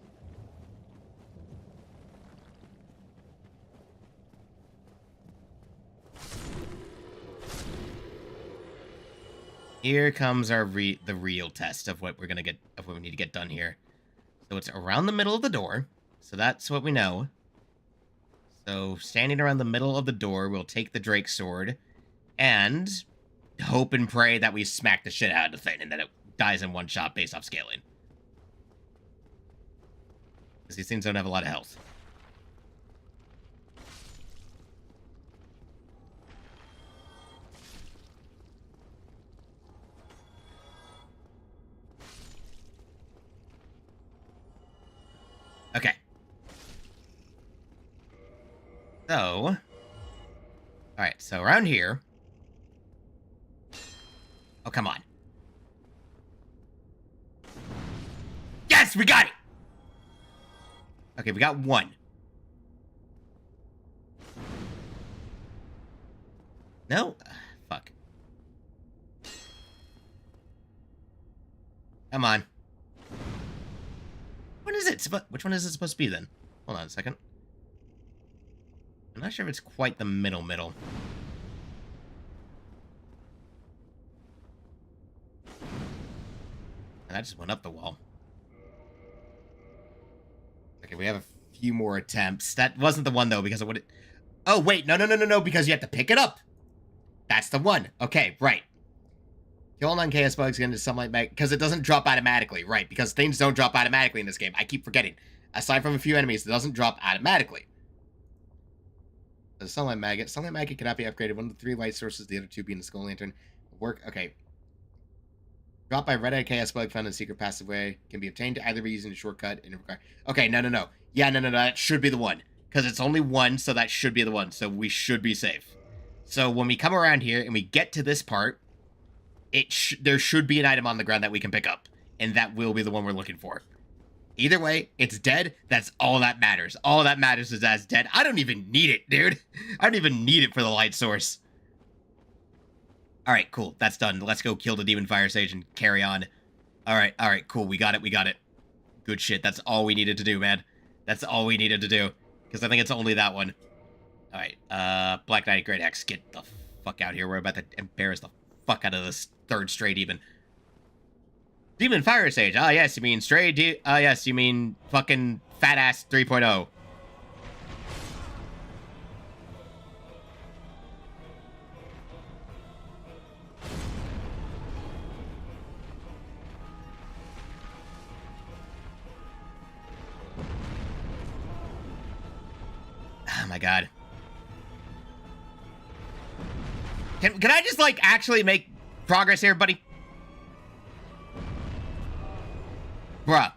Here comes the real test of what we're gonna get, of what we need to get done here. So it's around the middle of the door. So that's what we know. So standing around the middle of the door, we'll take the Drake sword and hope and pray that we smack the shit out of the thing and that it dies in one shot based off scaling. Because these things don't have a lot of health. Okay. So, alright, so around here. Oh, come on. Yes, we got it! Okay, we got one. No? Fuck. Come on. Which one is it supposed to be then? Hold on a second. I'm not sure if it's quite the middle. And that just went up the wall. Okay, we have a few more attempts. That wasn't the one though, because it would... Oh, wait, no, because you have to pick it up. That's the one. Okay, right. Kill non-chaos bugs into sunlight mag because it doesn't drop automatically, right? Because things don't drop automatically in this game. I keep forgetting. Aside from a few enemies, it doesn't drop automatically. The sunlight maggot. Sunlight maggot cannot be upgraded. One of the 3 light sources, the other 2 being the skull lantern. Work. Okay. Dropped by red-eyed chaos bug found in secret passageway. Can be obtained either by using a shortcut. Okay, no. Yeah, no. That should be the one. Because it's only one, so that should be the one. So we should be safe. So when we come around here and we get to this part, there should be an item on the ground that we can pick up, and that will be the one we're looking for. Either way, it's dead. That's all that matters. All that matters is that it's dead. I don't even need it, dude. I don't even need it for the light source. All right, cool. That's done. Let's go kill the Demon Fire Sage and carry on. All right, cool. We got it. Good shit. That's all we needed to do, man. That's all we needed to do, because I think it's only that one. All right, Black Knight Great Hex, get the fuck out here. We're about to embarrass the fuck out of this 3rd straight even. Demon Fire Sage. Ah, yes, you mean stray. Yes, you mean fucking fat ass 3.0. Oh my god. Can I just, like, actually make progress here, buddy? Bruh.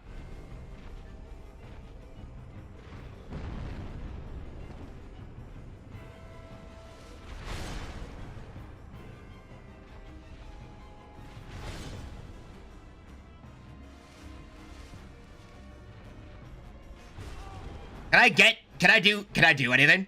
Can I do anything?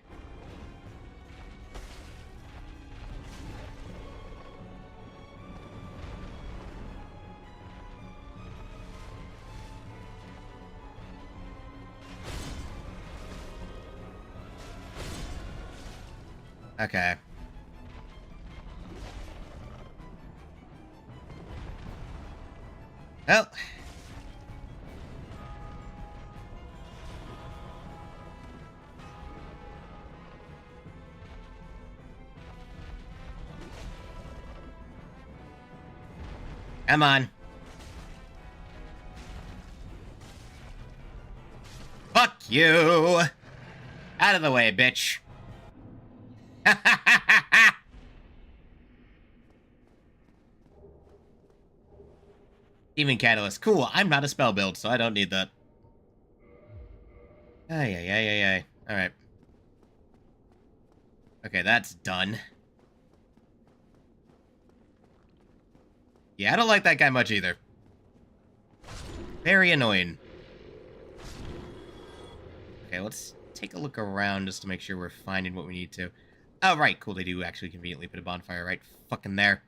Okay. Well. Come on. Fuck you. Out of the way, bitch. Demon Catalyst. Cool. I'm not a spell build, so I don't need that. Ay. Alright. Okay, that's done. Yeah, I don't like that guy much either. Very annoying. Okay, let's take a look around just to make sure we're finding what we need to. Oh, right. Cool, they do actually conveniently put a bonfire right fucking there.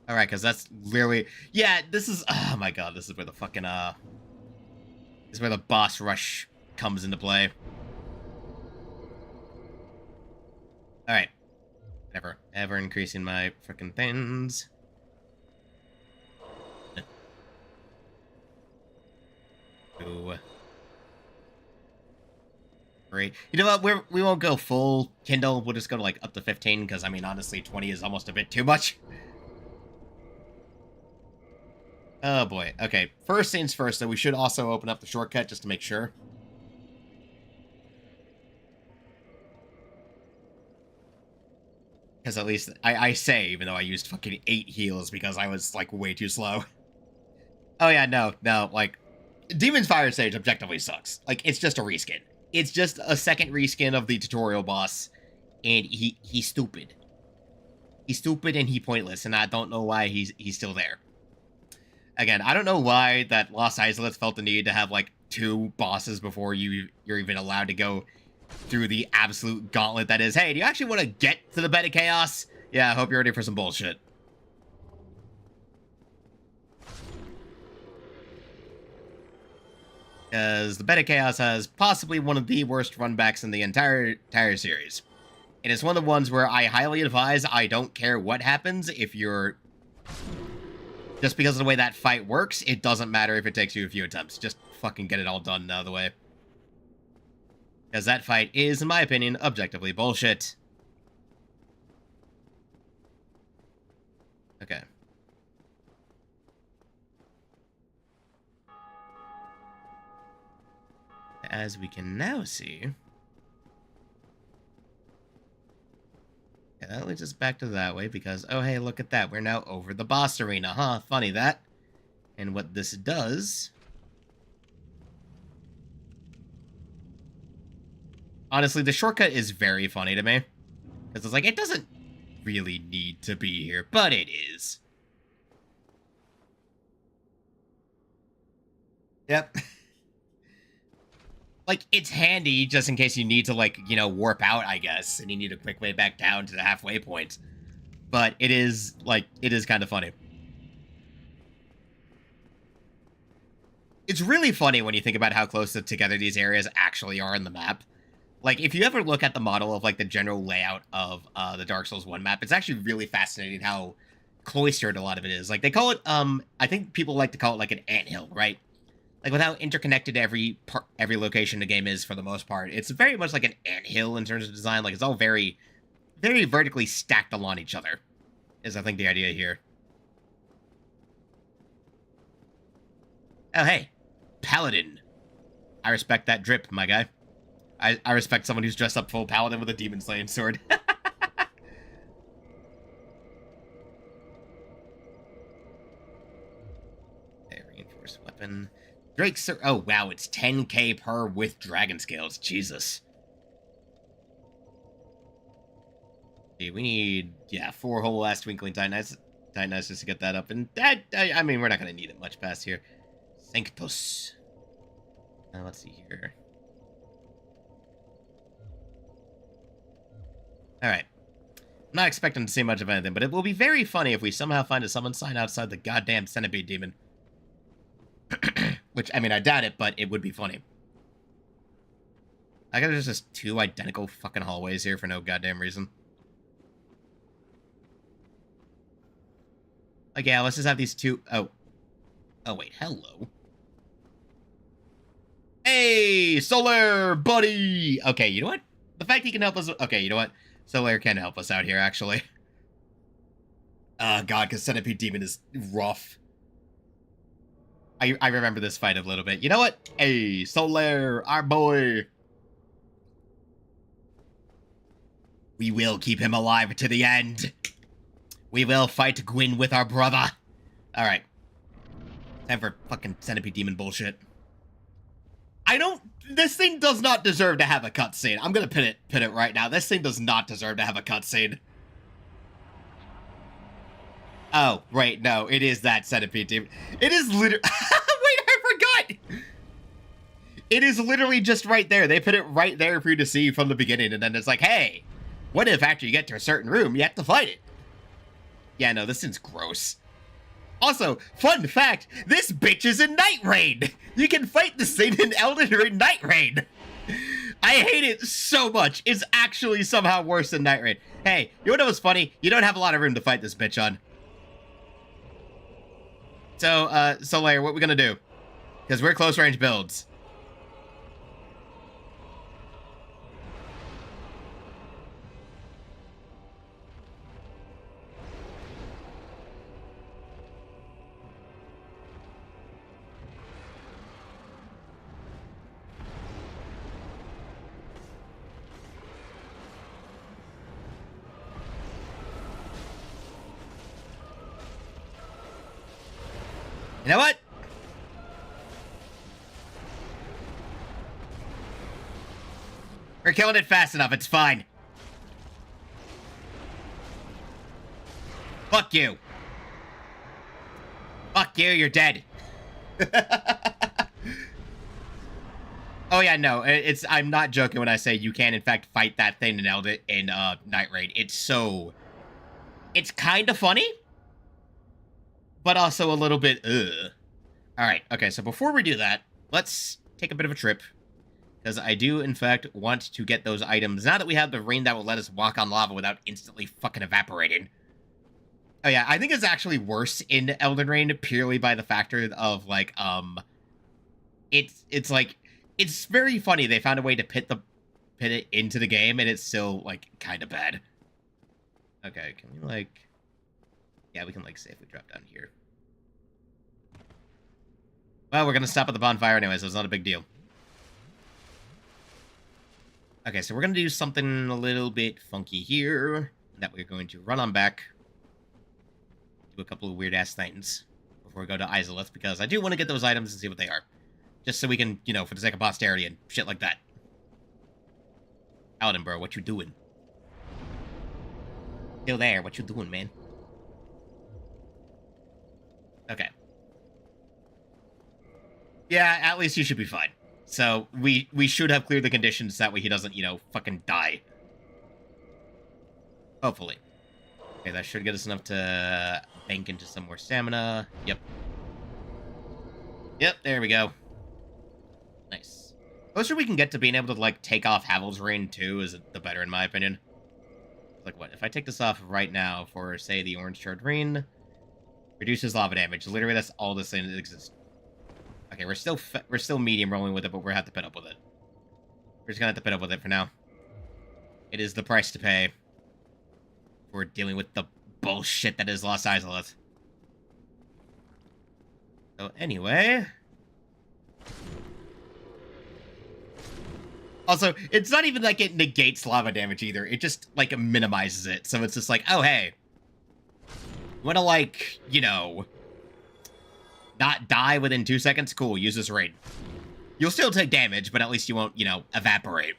Alright, because that's literally... Yeah, this is... Oh my god, this is where the fucking, This is where the boss rush comes into play. Alright. Whatever. Ever increasing my frickin' things. Ooh. Great. You know what? We won't go full Kindle. We'll just go to, like, up to 15, because, I mean, honestly, 20 is almost a bit too much. Oh, boy. Okay, first things first, though, we should also open up the shortcut just to make sure. Because at least I say, even though I used fucking 8 heals because I was, like, way too slow. Oh, yeah, no, like, Demon's Fire Sage objectively sucks. Like, it's just a reskin. It's just a second reskin of the tutorial boss, and he's stupid. He's stupid and he's pointless, and I don't know why he's still there. Again, I don't know why that Lost Isolates felt the need to have, like, 2 bosses before you're even allowed to go through the absolute gauntlet that is, hey, do you actually want to get to the bed of chaos? Yeah, I hope you're ready for some bullshit. Because the bed of chaos has possibly one of the worst runbacks in the entire series. It is one of the ones where I highly advise I don't care what happens if you're... Just because of the way that fight works, it doesn't matter if it takes you a few attempts. Just fucking get it all done out of the way. Because that fight is, in my opinion, objectively bullshit. Okay. As we can now see... Yeah, that leads us back to that way because, oh hey, look at that. We're now over the boss arena, huh? Funny that. And what this does... Honestly, the shortcut is very funny to me. Because it's like, it doesn't really need to be here, but it is. Yep. Like, it's handy just in case you need to, like, you know, warp out, I guess, and you need a quick way back down to the halfway point. But it is, like, it is kind of funny. It's really funny when you think about how close together these areas actually are in the map. Like, if you ever look at the model of, like, the general layout of the Dark Souls 1 map, it's actually really fascinating how cloistered a lot of it is. Like, they call it, I think people like to call it, like, an anthill, right? Like, with how interconnected every location in the game is, for the most part, it's very much like an anthill in terms of design. Like, it's all very, very vertically stacked along each other, is, I think, the idea here. Oh, hey. Paladin. I respect that drip, my guy. I respect someone who's dressed up full paladin with a demon slaying sword. Okay, reinforced weapon. Drake's... Oh, wow, it's 10k per with dragon scales. Jesus. See, we need, yeah, 4 whole ass twinkling Titanite just to get that up. And that, I mean, we're not going to need it much past here. Sanctus. Now, let's see here. Alright. I'm not expecting to see much of anything, but it will be very funny if we somehow find a summon sign outside the goddamn centipede demon. Which, I mean, I doubt it, but it would be funny. I guess there's just 2 identical fucking hallways here for no goddamn reason. Like, yeah, let's just have these 2... Oh. Oh, wait, hello. Hey, Solar buddy! Okay, you know what? The fact he can help us... Okay, you know what? Solar can help us out here, actually. God, because Centipede Demon is rough. I remember this fight a little bit. You know what? Hey, Solar, our boy. We will keep him alive to the end. We will fight Gwyn with our brother. Alright. Time for fucking Centipede Demon bullshit. This thing does not deserve to have a cutscene. I'm gonna pin it right now. This thing does not deserve to have a cutscene. Oh, right, no, it is that Centipede Demon. It is literally... Wait, I forgot! It is literally just right there. They put it right there for you to see from the beginning, and then it's like, hey, what if after you get to a certain room, you have to fight it? Yeah, no, this thing's gross. Also, fun fact, this bitch is in Night Rain! You can fight this thing in Elden Ring Night Rain! I hate it so much. It's actually somehow worse than Night Rain. Hey, you know what's funny? You don't have a lot of room to fight this bitch on. So, Solaire, what we gonna do? Because we're close range builds. You know what? We're killing it fast enough. It's fine. Fuck you. Fuck you. You're dead. Oh yeah, no. I'm not joking when I say you can in fact fight that thing in Night Raid. It's kind of funny, but also a little bit, ugh. Alright, okay, so before we do that, let's take a bit of a trip. Because I do, in fact, want to get those items. Now that we have the rain that will let us walk on lava without instantly fucking evaporating. Oh yeah, I think it's actually worse in Elden Ring purely by the factor of, like, it's like, it's very funny they found a way to pit it into the game, and it's still, like, kind of bad. Okay, can we, like... Yeah, we can, like, safely drop down here. Well, we're gonna stop at the bonfire anyway, so it's not a big deal. Okay, so we're gonna do something a little bit funky here. That we're going to run on back. Do a couple of weird-ass things before we go to Izalith, because I do want to get those items and see what they are. Just so we can, you know, for the sake of posterity and shit like that. Paladin, bro, what you doing? Still there, what you doing, man? Okay. Yeah, at least you should be fine. So, we should have cleared the conditions, that way he doesn't, you know, fucking die. Hopefully. Okay, that should get us enough to bank into some more stamina. Yep. Yep, there we go. Nice. Closer we can get to being able to, like, take off Havel's Rain, too, is the better, in my opinion. Like, what? If I take this off right now for, say, the Orange Shard Rain, reduces lava damage. Literally, that's all this thing that exists. Okay, we're still medium rolling with it, but we're gonna have to put up with it. We're just gonna have to put up with it for now. It is the price to pay for dealing with the bullshit that is Lost Izalith. So, anyway... Also, it's not even like it negates lava damage either. It just, like, minimizes it. So it's just like, oh, hey. You wanna, like, you know... not die within 2 seconds? Cool, use this raid. You'll still take damage, but at least you won't, you know, evaporate.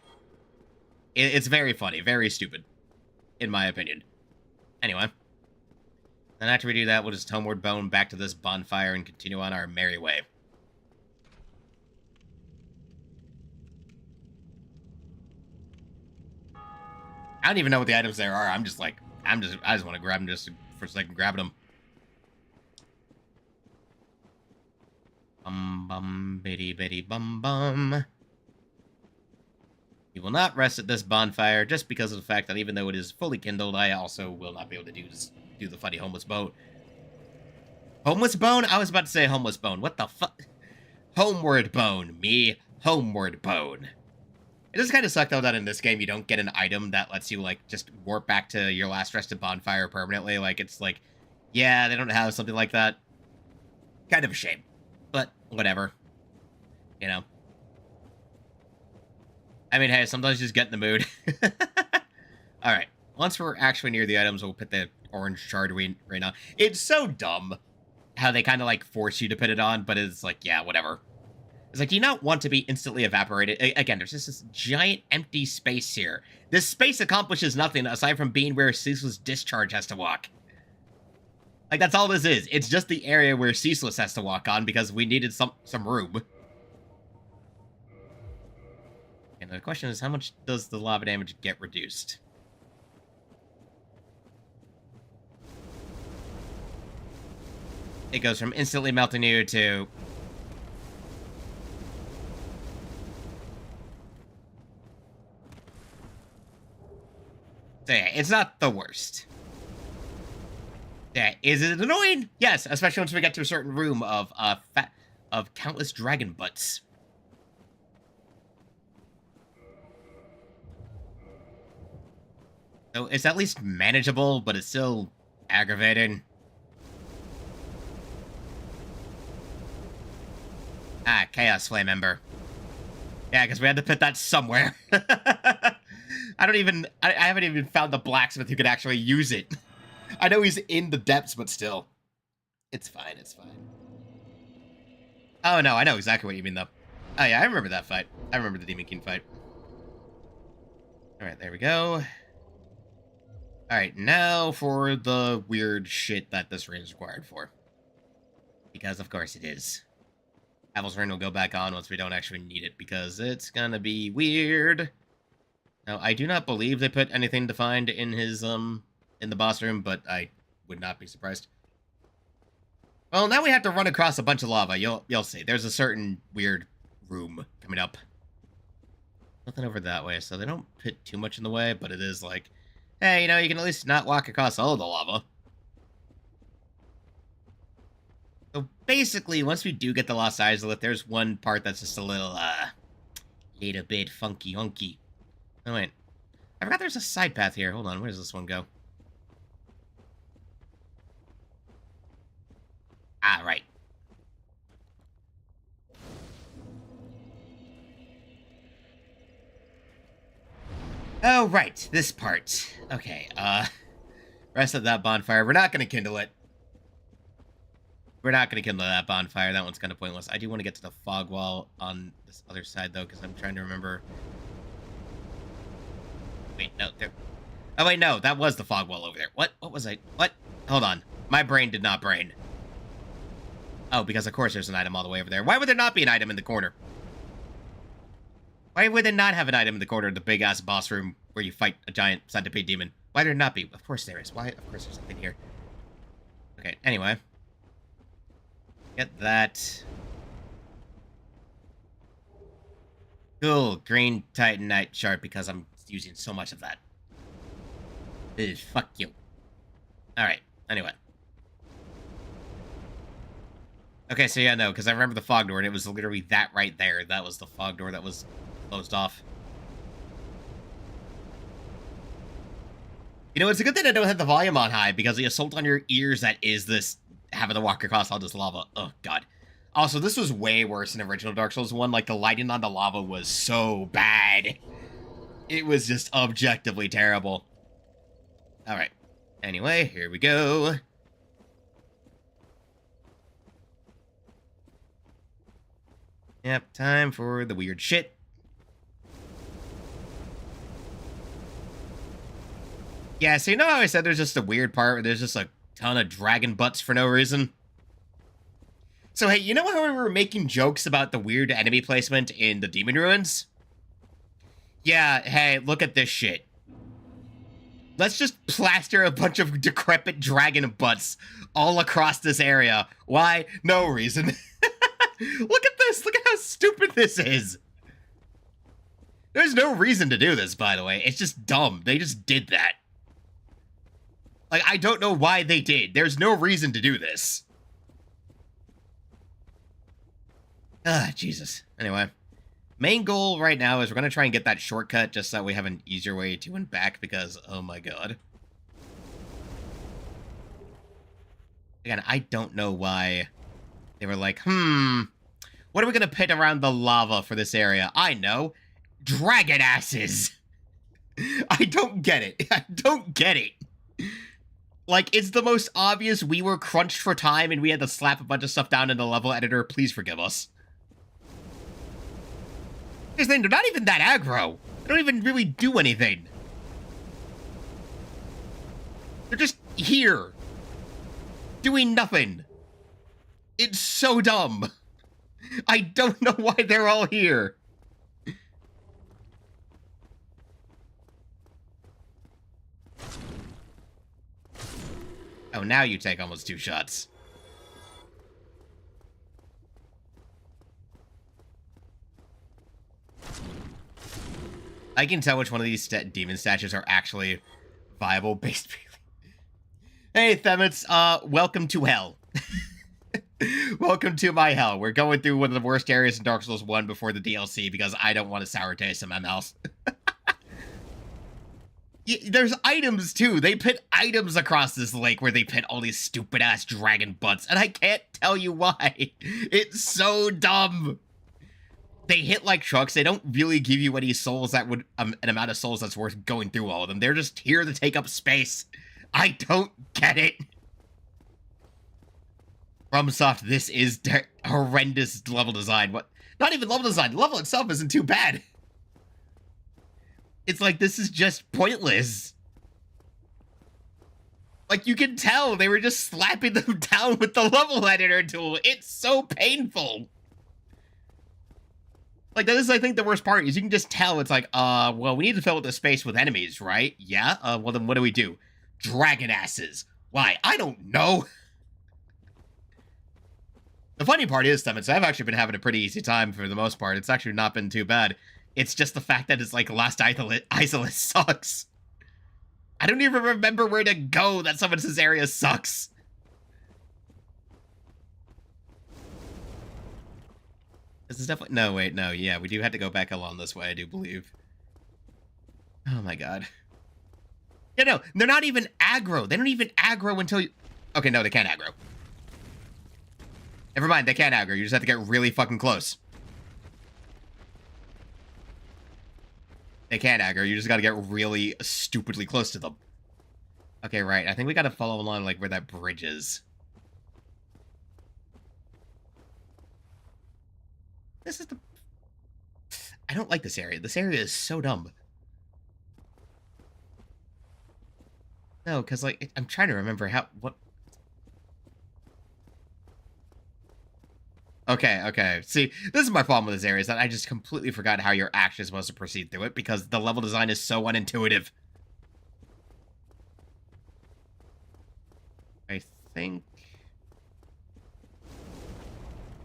It's very funny, very stupid. In my opinion. Anyway. Then after we do that, we'll just homeward bone back to this bonfire and continue on our merry way. I don't even know what the items there are. I just want to grab them just for a second, grabbing them. Bum bum bitty bitty bum bum. We will not rest at this bonfire just because of the fact that even though it is fully kindled, I also will not be able to do the funny homeless bone. Homeless bone? I was about to say homeless bone. What the fuck? Homeward bone. Me. Homeward bone. It does kind of suck, though, that in this game you don't get an item that lets you, like, just warp back to your last rested bonfire permanently. Like, it's like, yeah, they don't have something like that. Kind of a shame. But, whatever. You know. I mean, hey, sometimes you just get in the mood. Alright. Once we're actually near the items, we'll put the orange shard right now. It's so dumb how they kind of, like, force you to put it on, but it's like, yeah, whatever. It's like, do you not want to be instantly evaporated? Again, there's just this giant empty space here. This space accomplishes nothing aside from being where Ceaseless Discharge has to walk. Like, that's all this is. It's just the area where Ceaseless has to walk on because we needed some room. And the question is, how much does the lava damage get reduced? It goes from instantly melting you to... So yeah, it's not the worst. Yeah, is it annoying? Yes, especially once we get to a certain room of countless dragon butts. So it's at least manageable, but it's still aggravating. Ah, Chaos Flame Ember. Yeah, because we had to put that somewhere. I haven't even found the blacksmith who could actually use it. I know he's in the depths, but still. It's fine, it's fine. Oh, no, I know exactly what you mean, though. Oh, yeah, I remember that fight. I remember the Demon King fight. Alright, there we go. Alright, now for the weird shit that this raid is required for. Because, of course, it is. Havel's Rain will go back on once we don't actually need it, because it's gonna be weird. Now, I do not believe they put anything defined in his, in the boss room, but I would not be surprised. Well, now we have to run across a bunch of lava. You'll see. There's a certain weird room coming up. Nothing over that way, so they don't put too much in the way, but it is like, hey, you know, you can at least not walk across all of the lava. So basically, once we do get the Lost Izalith, there's one part that's just a little bit funky-hunky. Oh, wait. I forgot there's a side path here. Hold on, where does this one go? Ah, right. Oh, right. This part. Okay, rest of that bonfire. We're not gonna kindle it. We're not gonna kindle that bonfire. That one's kind of pointless. I do want to get to the fog wall on this other side, though, because I'm trying to remember. Wait, no, there. Oh, wait, no. That was the fog wall over there. What? What was I? What? Hold on. My brain did not brain. Oh, because of course there's an item all the way over there. Why would there not be an item in the corner? Why would they not have an item in the corner of the big-ass boss room where you fight a giant centipede demon? Why there not be? Of course there is. Why? Of course there's something here. Okay, anyway. Get that. Cool. Green Titanite shard because I'm using so much of that. Ugh, fuck you. Alright, anyway. Okay, so yeah, no, because I remember the fog door, and it was literally that right there. That was the fog door that was closed off. You know, it's a good thing I don't have the volume on high, because the assault on your ears that is this having to walk across all this lava. Oh, God. Also, this was way worse than original Dark Souls 1. Like, the lighting on the lava was so bad. It was just objectively terrible. Alright. Anyway, here we go. Yep, time for the weird shit. Yeah, so you know how I said there's just a weird part where there's just a ton of dragon butts for no reason? So hey, you know how we were making jokes about the weird enemy placement in the Demon Ruins? Yeah, hey, look at this shit. Let's just plaster a bunch of decrepit dragon butts all across this area. Why? No reason. Look at this! Look at how stupid this is! There's no reason to do this, by the way. It's just dumb. They just did that. Like, I don't know why they did. There's no reason to do this. Ah, Jesus. Anyway. Main goal right now is we're going to try and get that shortcut just so that we have an easier way to and back because, oh my god. Again, I don't know why they were like, what are we going to pit around the lava for this area? I know. Dragon asses. I don't get it. I don't get it. Like, it's the most obvious we were crunched for time and we had to slap a bunch of stuff down in the level editor. Please forgive us. They're not even that aggro. They don't even really do anything. They're just here. Doing nothing. It's so dumb. I don't know why they're all here. Oh, now you take almost 2 shots. I can tell which one of these demon statues are actually viable based. Hey, Themits, welcome to hell. Welcome to my hell. We're going through one of the worst areas in Dark Souls 1 before the DLC because I don't want a sour taste in my mouth. There's items, too. They put items across this lake where they put all these stupid-ass dragon butts, and I can't tell you why. It's so dumb. They hit like trucks. They don't really give you any souls that would, an amount of souls that's worth going through all of them. They're just here to take up space. I don't get it. FromSoft, this is horrendous level design. What? Not even level design. The level itself isn't too bad. It's like, this is just pointless. Like, you can tell they were just slapping them down with the level editor tool. It's so painful. Like, that is, I think, the worst part, is you can just tell it's like, well, we need to fill up the space with enemies, right? Yeah? Well, then what do we do? Dragon asses. Why? I don't know. The funny part is, I've actually been having a pretty easy time for the most part. It's actually not been too bad. It's just the fact that it's like Last Isolate sucks. I don't even remember where to go that some of this area sucks. This is definitely... No, wait, no, yeah, we do have to go back along this way, I do believe. Oh my god. Yeah, no, they're not even aggro. They don't even aggro until you... Okay, no, they can't aggro. Never mind, they can't aggro. You just have to get really fucking close. They can't aggro. You just gotta get really stupidly close to them. Okay, right. I think we gotta follow along, like, where that bridge is. This is the... I don't like this area. This area is so dumb. No, because, like, I'm trying to remember what... Okay. See, this is my problem with this area, is that I just completely forgot how you're actually supposed to proceed through it, because the level design is so unintuitive. I think...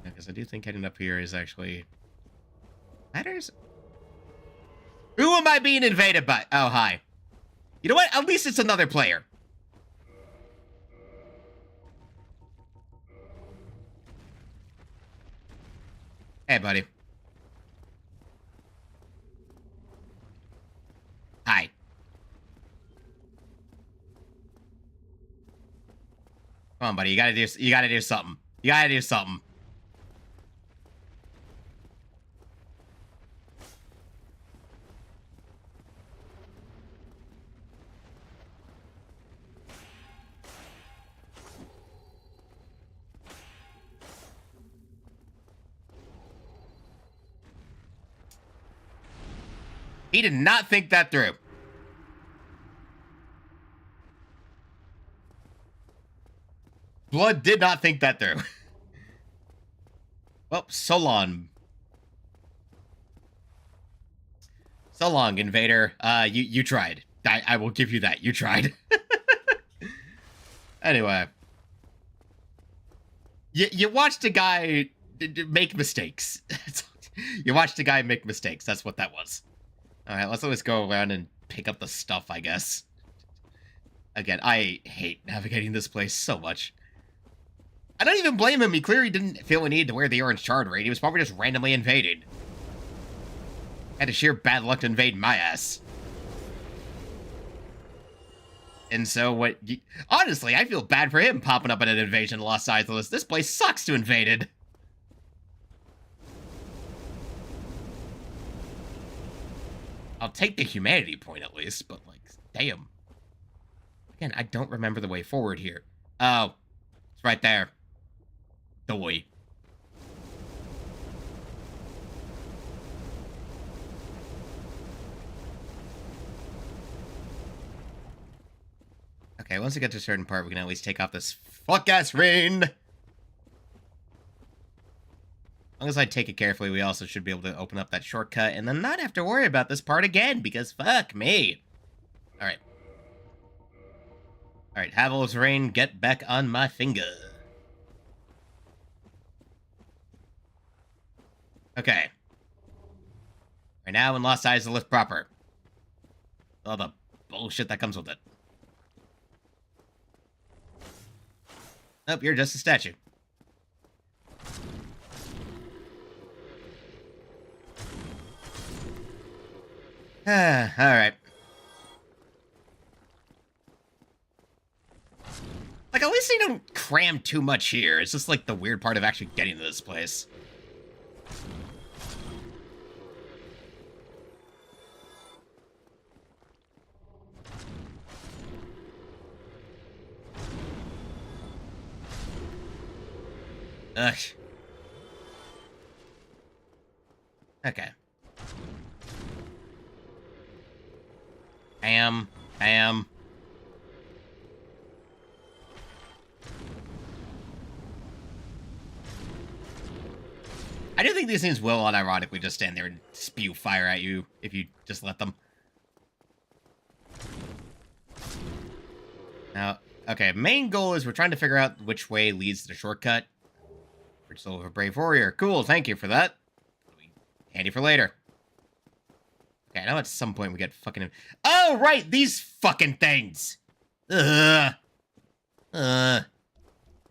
Yeah, because I do think heading up here is actually... Matters? Who am I being invaded by? Oh, hi. You know what? At least it's another player. Hey, buddy. Hi. Come on, buddy. You gotta do something. You gotta do something. He did not think that through. Blood did not think that through. Well, so long. So long, Invader. You tried. I will give you that. You tried. Anyway. You watched a guy make mistakes. You watched a guy make mistakes. That's what that was. Alright, let's always go around and pick up the stuff, I guess. Again, I hate navigating this place so much. I don't even blame him. He clearly didn't feel a need to wear the orange shard raid. He was probably just randomly invaded. Had a sheer bad luck to invade my ass. And so what... Honestly, I feel bad for him popping up in an invasion Lost Sides list. This place sucks to invaded. I'll take the humanity point at least, but, like, damn. Again, I don't remember the way forward here. Oh, it's right there. Doy. Okay, once we get to a certain part, we can at least take off this fuck-ass rain. As long as I take it carefully, we also should be able to open up that shortcut and then not have to worry about this part again, because fuck me. Alright. Alright, Havel's Rain, get back on my finger. Okay. Right now, in Lost Eyes, the lift proper. All the bullshit that comes with it. Nope, you're just a statue. Alright. Like, at least they don't cram too much here. It's just, like, the weird part of actually getting to this place. Ugh. Okay. Bam. Bam. I do think these things will unironically just stand there and spew fire at you if you just let them. Now, okay, main goal is we're trying to figure out which way leads to the shortcut. Bridge Soul of a Brave Warrior. Cool, thank you for that. Handy for later. Okay, I know at some point we get fucking... Oh, right, these fucking things! Ugh.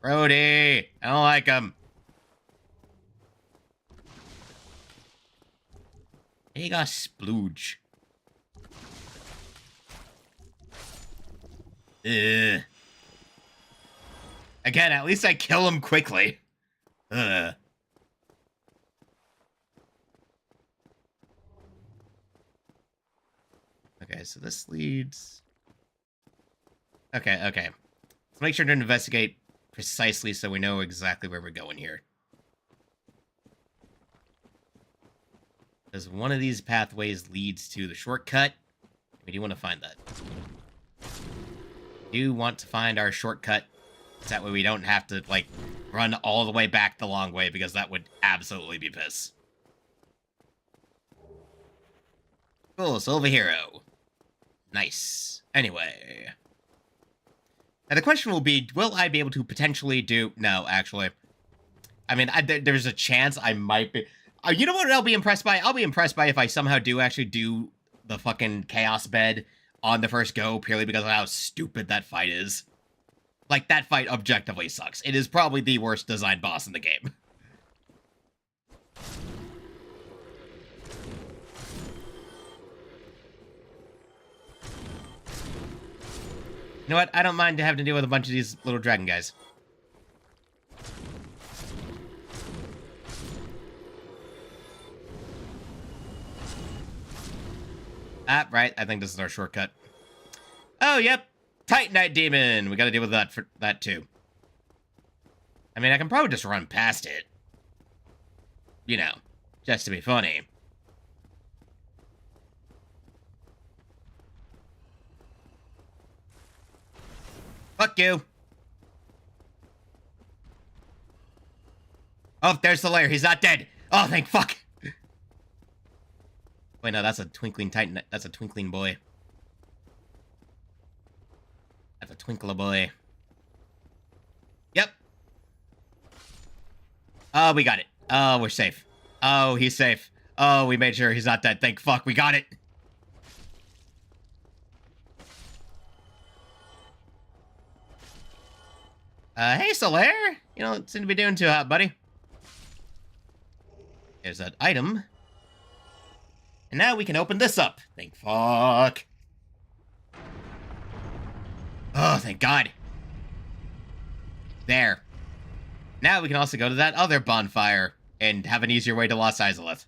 Brody, I don't like them. He got splooge. Ugh. Again, at least I kill him quickly. Ugh. Okay, so this leads... Okay. Let's make sure to investigate precisely so we know exactly where we're going here. Because one of these pathways leads to the shortcut. We do want to find that. We do want to find our shortcut. So that way we don't have to, like, run all the way back the long way, because that would absolutely be piss. Cool, Silver Hero. Nice. Anyway. Now the question will be, will I be able to potentially do... No, actually. I mean, there's a chance I might be... you know what I'll be impressed by? I'll be impressed by if I somehow do actually do the fucking Chaos Bed on the first go, purely because of how stupid that fight is. Like, that fight objectively sucks. It is probably the worst designed boss in the game. You know what? I don't mind having to deal with a bunch of these little dragon guys. Ah, right. I think this is our shortcut. Oh, yep. Titanite Demon. We gotta deal with that for that, too. I mean, I can probably just run past it. You know, just to be funny. Fuck you. Oh, there's the lair. He's not dead. Oh, thank fuck. Wait, no, that's a twinkling titan. That's a twinkling boy. That's a twinkler boy. Yep. Oh, we got it. Oh, we're safe. Oh, he's safe. Oh, we made sure he's not dead. Thank fuck, we got it. Hey, Solaire. You don't seem to be doing too hot, buddy. There's that item. And now we can open this up. Thank fuck. Oh, thank God. There. Now we can also go to that other bonfire and have an easier way to Lost Izalith.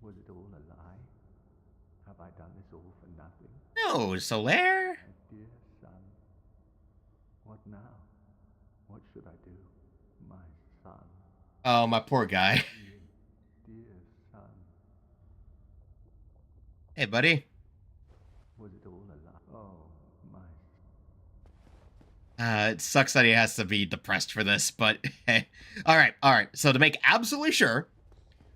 Was it all a lie? Have I done this all for nothing?
No, Solaire.
My dear son. What now? What should I do? My son.
Oh, my poor guy.
Dear son.
Hey, buddy.
Was it all a lie? Oh, my.
It sucks that he has to be depressed for this, but hey. Alright. So to make absolutely sure,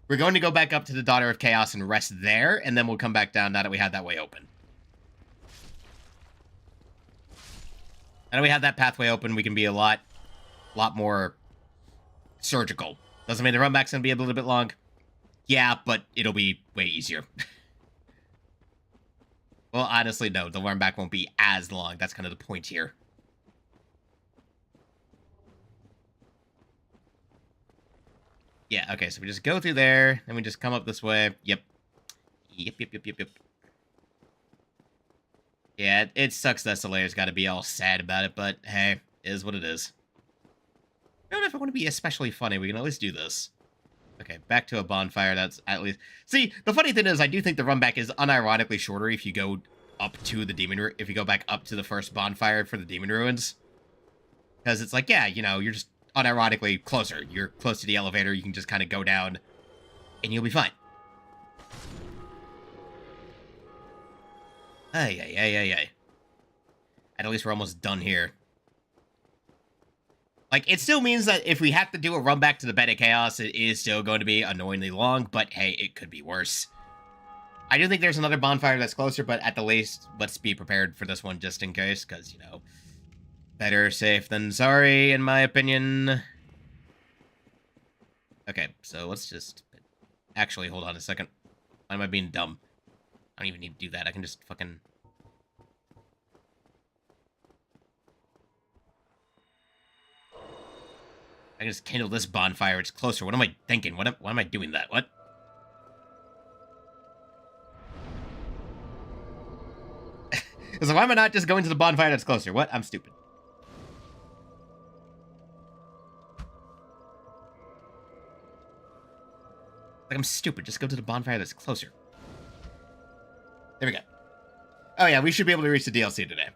we're going to go back up to the Daughter of Chaos and rest there, and then we'll come back down now that we had that way open. Now that we have that pathway open, we can be a lot more surgical. Doesn't mean the run back's going to be a little bit long. Yeah, but it'll be way easier. Well, honestly, no. The run back won't be as long. That's kind of the point here. Yeah, okay, so we just go through there, and we just come up this way. Yep. Yeah, it sucks that Solaire's got to be all sad about it, but hey, it is what it is. I don't know if I want to be especially funny. We can at least do this. Okay, back to a bonfire. That's at least... See, the funny thing is, I do think the run back is unironically shorter if you go up to the demon... If you go back up to the first bonfire for the demon ruins. Because it's like, yeah, you know, you're just unironically closer. You're close to the elevator. You can just kind of go down, and you'll be fine. Ay. At least we're almost done here. Like, it still means that if we have to do a run back to the Bed of Chaos, it is still going to be annoyingly long, but hey, it could be worse. I do think there's another bonfire that's closer, but at the least, let's be prepared for this one just in case, because, you know, better safe than sorry, in my opinion. Okay, so let's just... Actually, hold on a second. Why am I being dumb? I don't even need to do that. I can just fucking... I can just kindle this bonfire. It's closer. What am I thinking? Why am I doing that? What? So why am I not just going to the bonfire that's closer? What? I'm stupid. Like, I'm stupid. Just go to the bonfire that's closer. There we go. Oh, yeah, we should be able to reach the DLC today.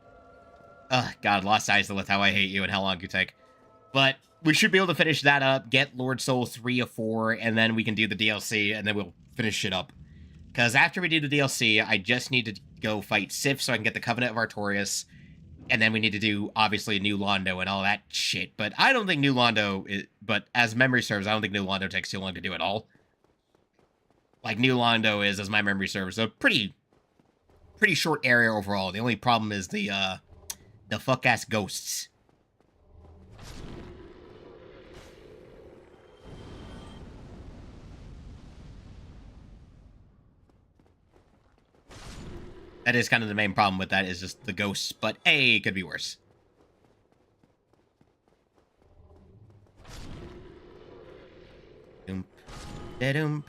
Oh, God, Lost Izalith, how I hate you and how long you take. But we should be able to finish that up, get Lord Soul 3 of 4, and then we can do the DLC, and then we'll finish it up. Because after we do the DLC, I just need to go fight Sif so I can get the Covenant of Artorias, and then we need to do, obviously, New Londo and all that shit. But I don't think New Londo, but as memory serves, I don't think New Londo takes too long to do at all. Like, New Londo is, as my memory serves, a pretty short area overall. The only problem is the fuck-ass ghosts. That is kind of the main problem with that, is just the ghosts, but hey, it could be worse. Doom, da-doom.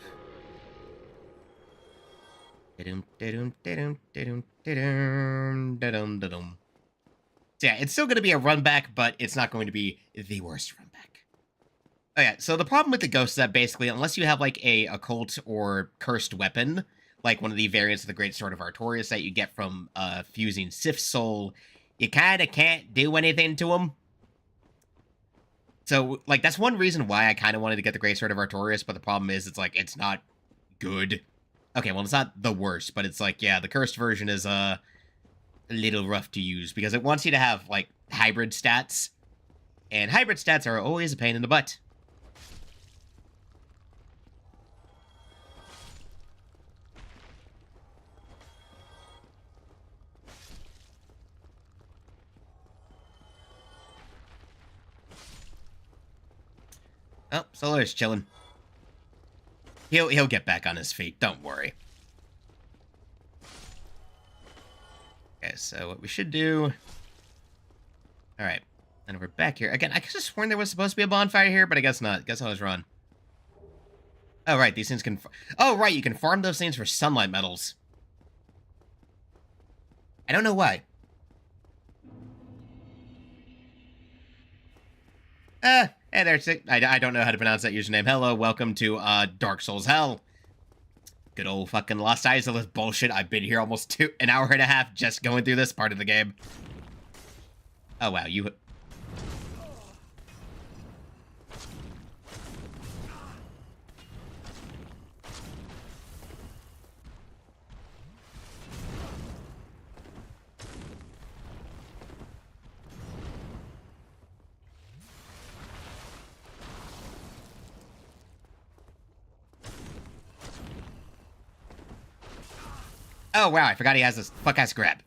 Da-doom, da-doom, da-doom, da-doom, da-doom, da-doom, da-doom. So yeah, it's still going to be a run back, but it's not going to be the worst run back. Oh yeah, so the problem with the ghosts is that basically, unless you have like a occult or cursed weapon, like one of the variants of the Great Sword of Artorias that you get from fusing Sif's soul, you kind of can't do anything to them. So, like, that's one reason why I kind of wanted to get the Great Sword of Artorias, but the problem is, it's like, it's not good. Okay, well, it's not the worst, but it's like, yeah, the cursed version is a little rough to use, because it wants you to have, like, hybrid stats, and hybrid stats are always a pain in the butt. Oh, Solar's chilling. He'll get back on his feet, don't worry. Okay, so what we should do... Alright, and we're back here. Again, I could have sworn there was supposed to be a bonfire here, but I guess not. Guess I was wrong. Oh, right, these things can... Oh, right, you can farm those things for sunlight metals. I don't know why. Hey there, I don't know how to pronounce that username. Hello, welcome to Dark Souls Hell. Good old fucking Lost Izalith bullshit. I've been here almost an hour and a half just going through this part of the game. Oh wow, you... Oh wow, I forgot he has this fuck-ass grab.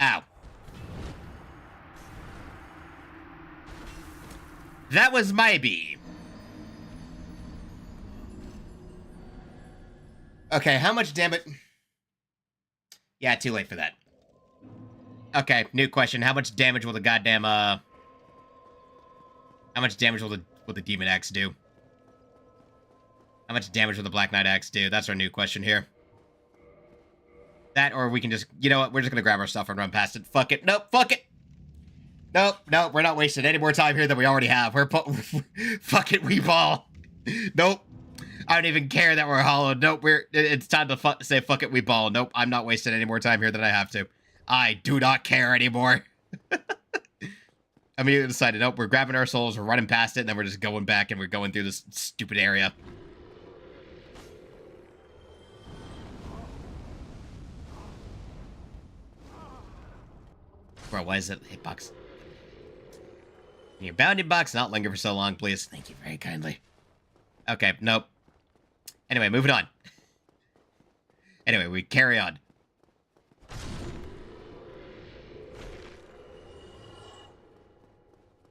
Ow. That was my bee. Okay, how much damage... Yeah, too late for that. Okay, new question. How much damage will the goddamn, How much damage will the Demon Axe do? How much damage will the Black Knight Axe do? That's our new question here. That, or we can just... You know what? We're just gonna grab our stuff and run past it. Fuck it. Nope, fuck it! Nope, nope, we're not wasting any more time here than we already have. We're... Fuck it, we ball! Nope. I don't even care that we're hollow. Nope, it's time to say fuck it, we ball. Nope, I'm not wasting any more time here than I have to. I do not care anymore. I immediately decided, nope, we're grabbing our souls, we're running past it, and then we're just going back and we're going through this stupid area. Bro, why is it hitbox? Can your bounding box not linger for so long, please? Thank you very kindly. Okay, nope. Anyway, moving on. Anyway, we carry on.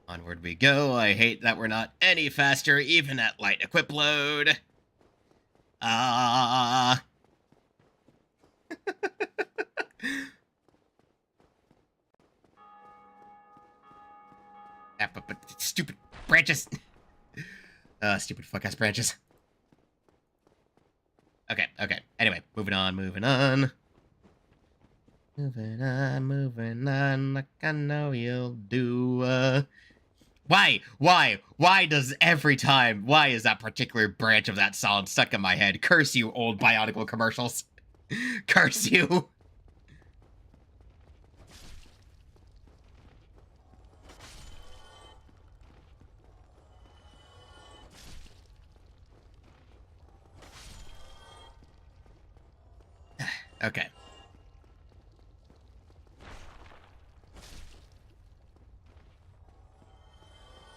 Onward we go. I hate that we're not any faster, even at light equip load. Ah. But stupid branches. Stupid fuck-ass branches. Okay, okay. Anyway, moving on, moving on. Moving on, like I know you'll do. Why does every time, why is that particular branch of that song stuck in my head? Curse you, old Bionicle commercials. Curse you. Okay.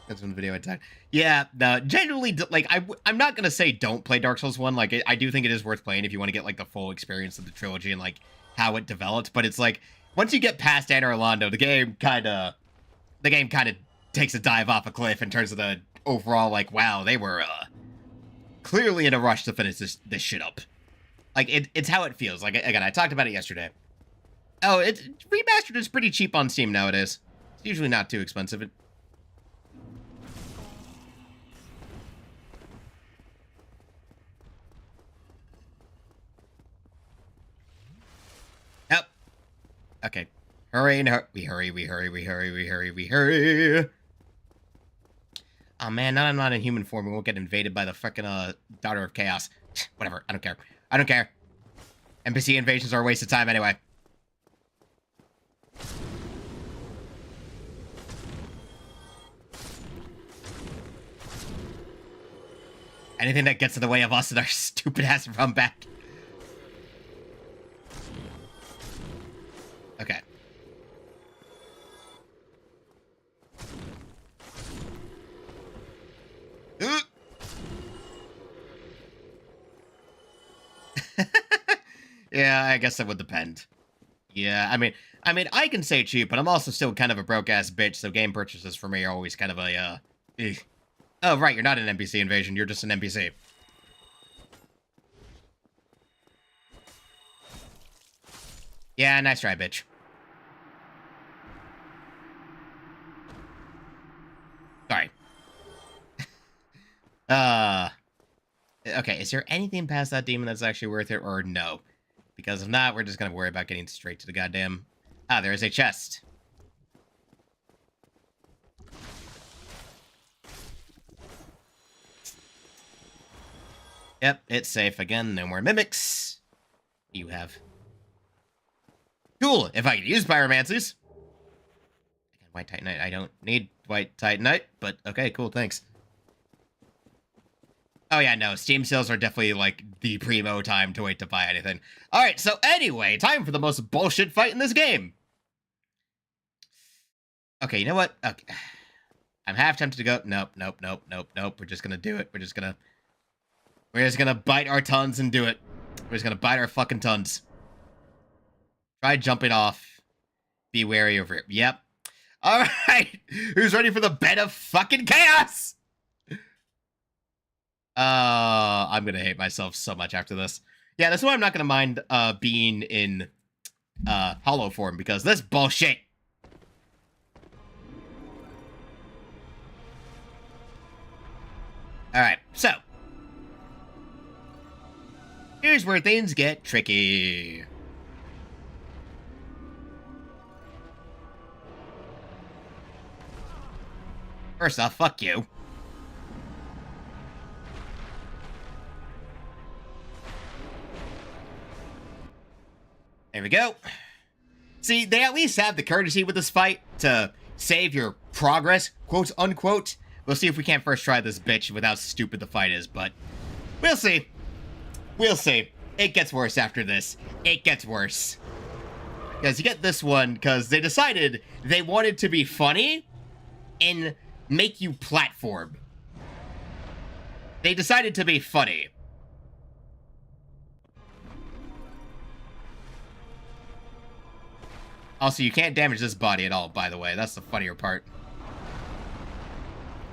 That's one video I tried. Yeah, no, genuinely, like, I'm not gonna say don't play Dark Souls 1. Like, I do think it is worth playing if you want to get, like, the full experience of the trilogy and, like, how it developed. But it's like, once you get past Anor Londo, the game kind of takes a dive off a cliff in terms of the overall, like, wow, they were, clearly in a rush to finish this shit up. Like, it's how it feels. Like, again, I talked about it yesterday. Oh, Remastered is pretty cheap on Steam nowadays. It's usually not too expensive. Oh. Okay. Hurry and hurry. We hurry. Oh, man, now I'm not in human form. We won't get invaded by the frickin' Daughter of Chaos. Whatever. I don't care. I don't care. NPC invasions are a waste of time anyway. Anything that gets in the way of us and our stupid ass run back. Okay. Yeah, I guess that would depend. Yeah, I mean, I can say cheap, but I'm also still kind of a broke-ass bitch, so game purchases for me are always kind of a, Oh, right, you're not an NPC invasion, you're just an NPC. Yeah, nice try, bitch. Sorry. Okay, is there anything past that demon that's actually worth it, or no? Because if not, we're just gonna worry about getting straight to the goddamn... Ah, there is a chest. Yep, it's safe again. No more mimics. You have... Cool, if I could use pyromancies. Again, White Titanite. I don't need White Titanite, but okay, cool, thanks. Oh yeah, no, Steam sales are definitely, like, the primo time to wait to buy anything. Alright, so anyway, time for the most bullshit fight in this game. Okay, you know what? Okay. I'm half tempted to go... Nope. We're just gonna do it. We're just gonna bite our tongues and do it. We're just gonna bite our fucking tongues. Try jumping off. Be wary over it. Yep. Alright! Who's ready for the bed of fucking chaos? I'm gonna hate myself so much after this. Yeah, that's why I'm not gonna mind being in hollow form, because this bullshit. Alright, so here's where things get tricky. First off, fuck you. There we go. See, they at least have the courtesy with this fight to save your progress, quote unquote. We'll see if we can't first try this bitch with how stupid the fight is, but we'll see. We'll see. It gets worse after this. It gets worse. Because you get this one, because they decided they wanted to be funny and make you platform. They decided to be funny. Also, you can't damage this body at all, by the way. That's the funnier part.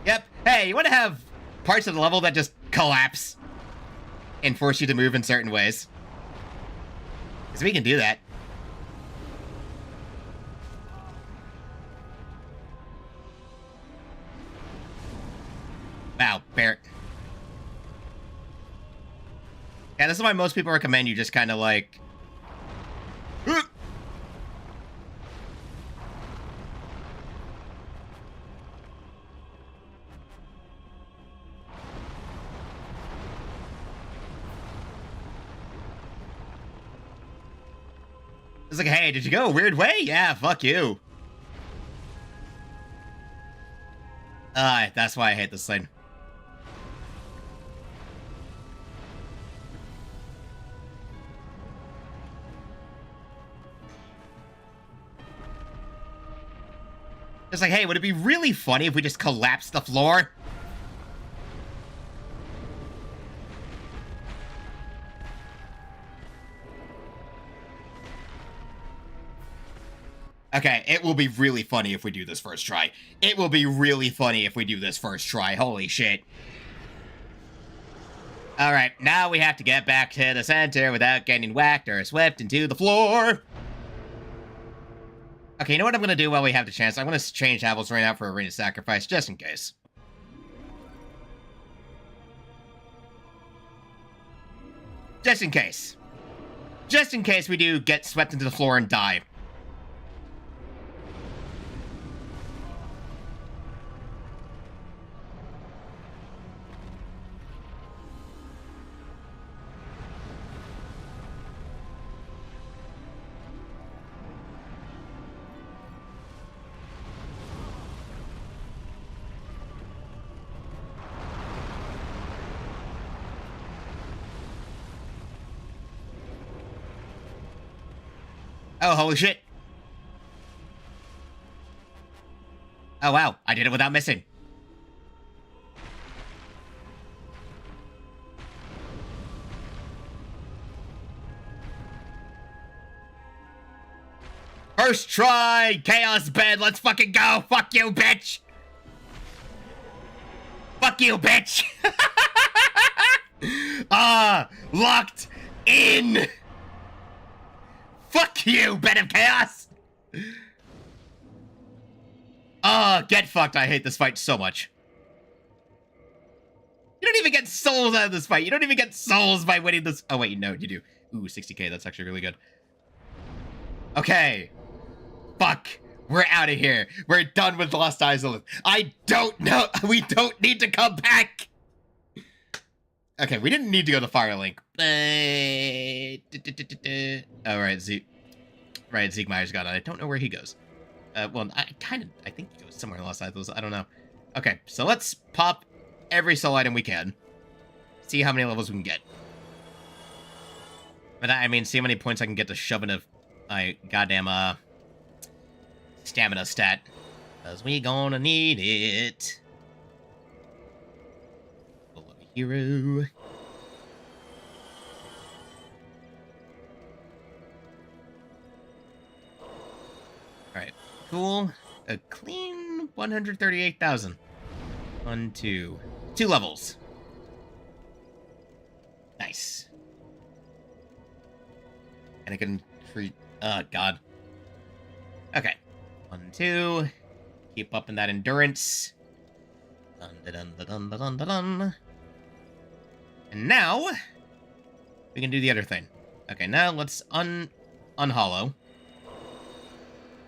Yep. Hey, you want to have parts of the level that just collapse and force you to move in certain ways? Because we can do that. Wow, Barrett. Yeah, this is why most people recommend you just kind of like... It's like, hey, did you go a weird way? Yeah, fuck you. That's why I hate this thing. It's like, hey, would it be really funny if we just collapsed the floor? Okay, it will be really funny if we do this first try. It will be really funny if we do this first try. Holy shit. Alright, now we have to get back to the center without getting whacked or swept into the floor. Okay, you know what I'm going to do while we have the chance? I'm going to change Havel's right out for Arena Sacrifice, just in case. Just in case. Just in case we do get swept into the floor and die. Oh, holy shit. Oh, wow. I did it without missing. First try! Chaos bed, let's fucking go! Fuck you, bitch! Fuck you, bitch! Locked in! Fuck you, bed of chaos! Get fucked. I hate this fight so much. You don't even get souls out of this fight. You don't even get souls by winning this. Oh, wait, no, you do. Ooh, 60k. That's actually really good. Okay. Fuck. We're out of here. We're done with Lost Island. I don't know. We don't need to come back. Okay, we didn't need to go to Firelink. Oh, right, Zeke Myers got it. I don't know where he goes. Well, I think he goes somewhere in Lost Isles. I don't know. Okay, so let's pop every soul item we can. See how many levels we can get. But I mean, see how many points I can get to shove in a goddamn, stamina stat. Because we gonna need it. Below hero. Alright, cool. A clean 138,000. 1, 2. 2 levels. Nice. And I can treat... Oh, God. Okay. 1, 2. Keep up in that endurance. Dun, dun, dun, dun, dun, dun, dun. And now, we can do the other thing. Okay, now let's unhollow.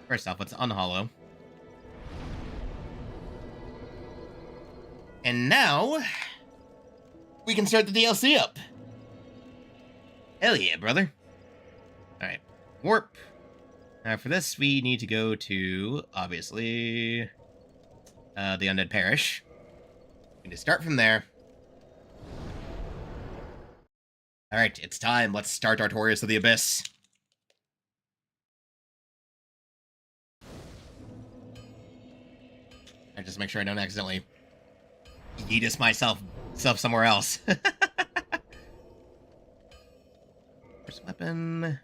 First off, let's unhollow. And now, we can start the DLC up. Hell yeah, brother. Alright, warp. Now for this, we need to go to, obviously, the Undead Parish. We need to start from there. Alright, it's time. Let's start Artorias of the Abyss. I just make sure I don't accidentally yeetus myself somewhere else. First weapon.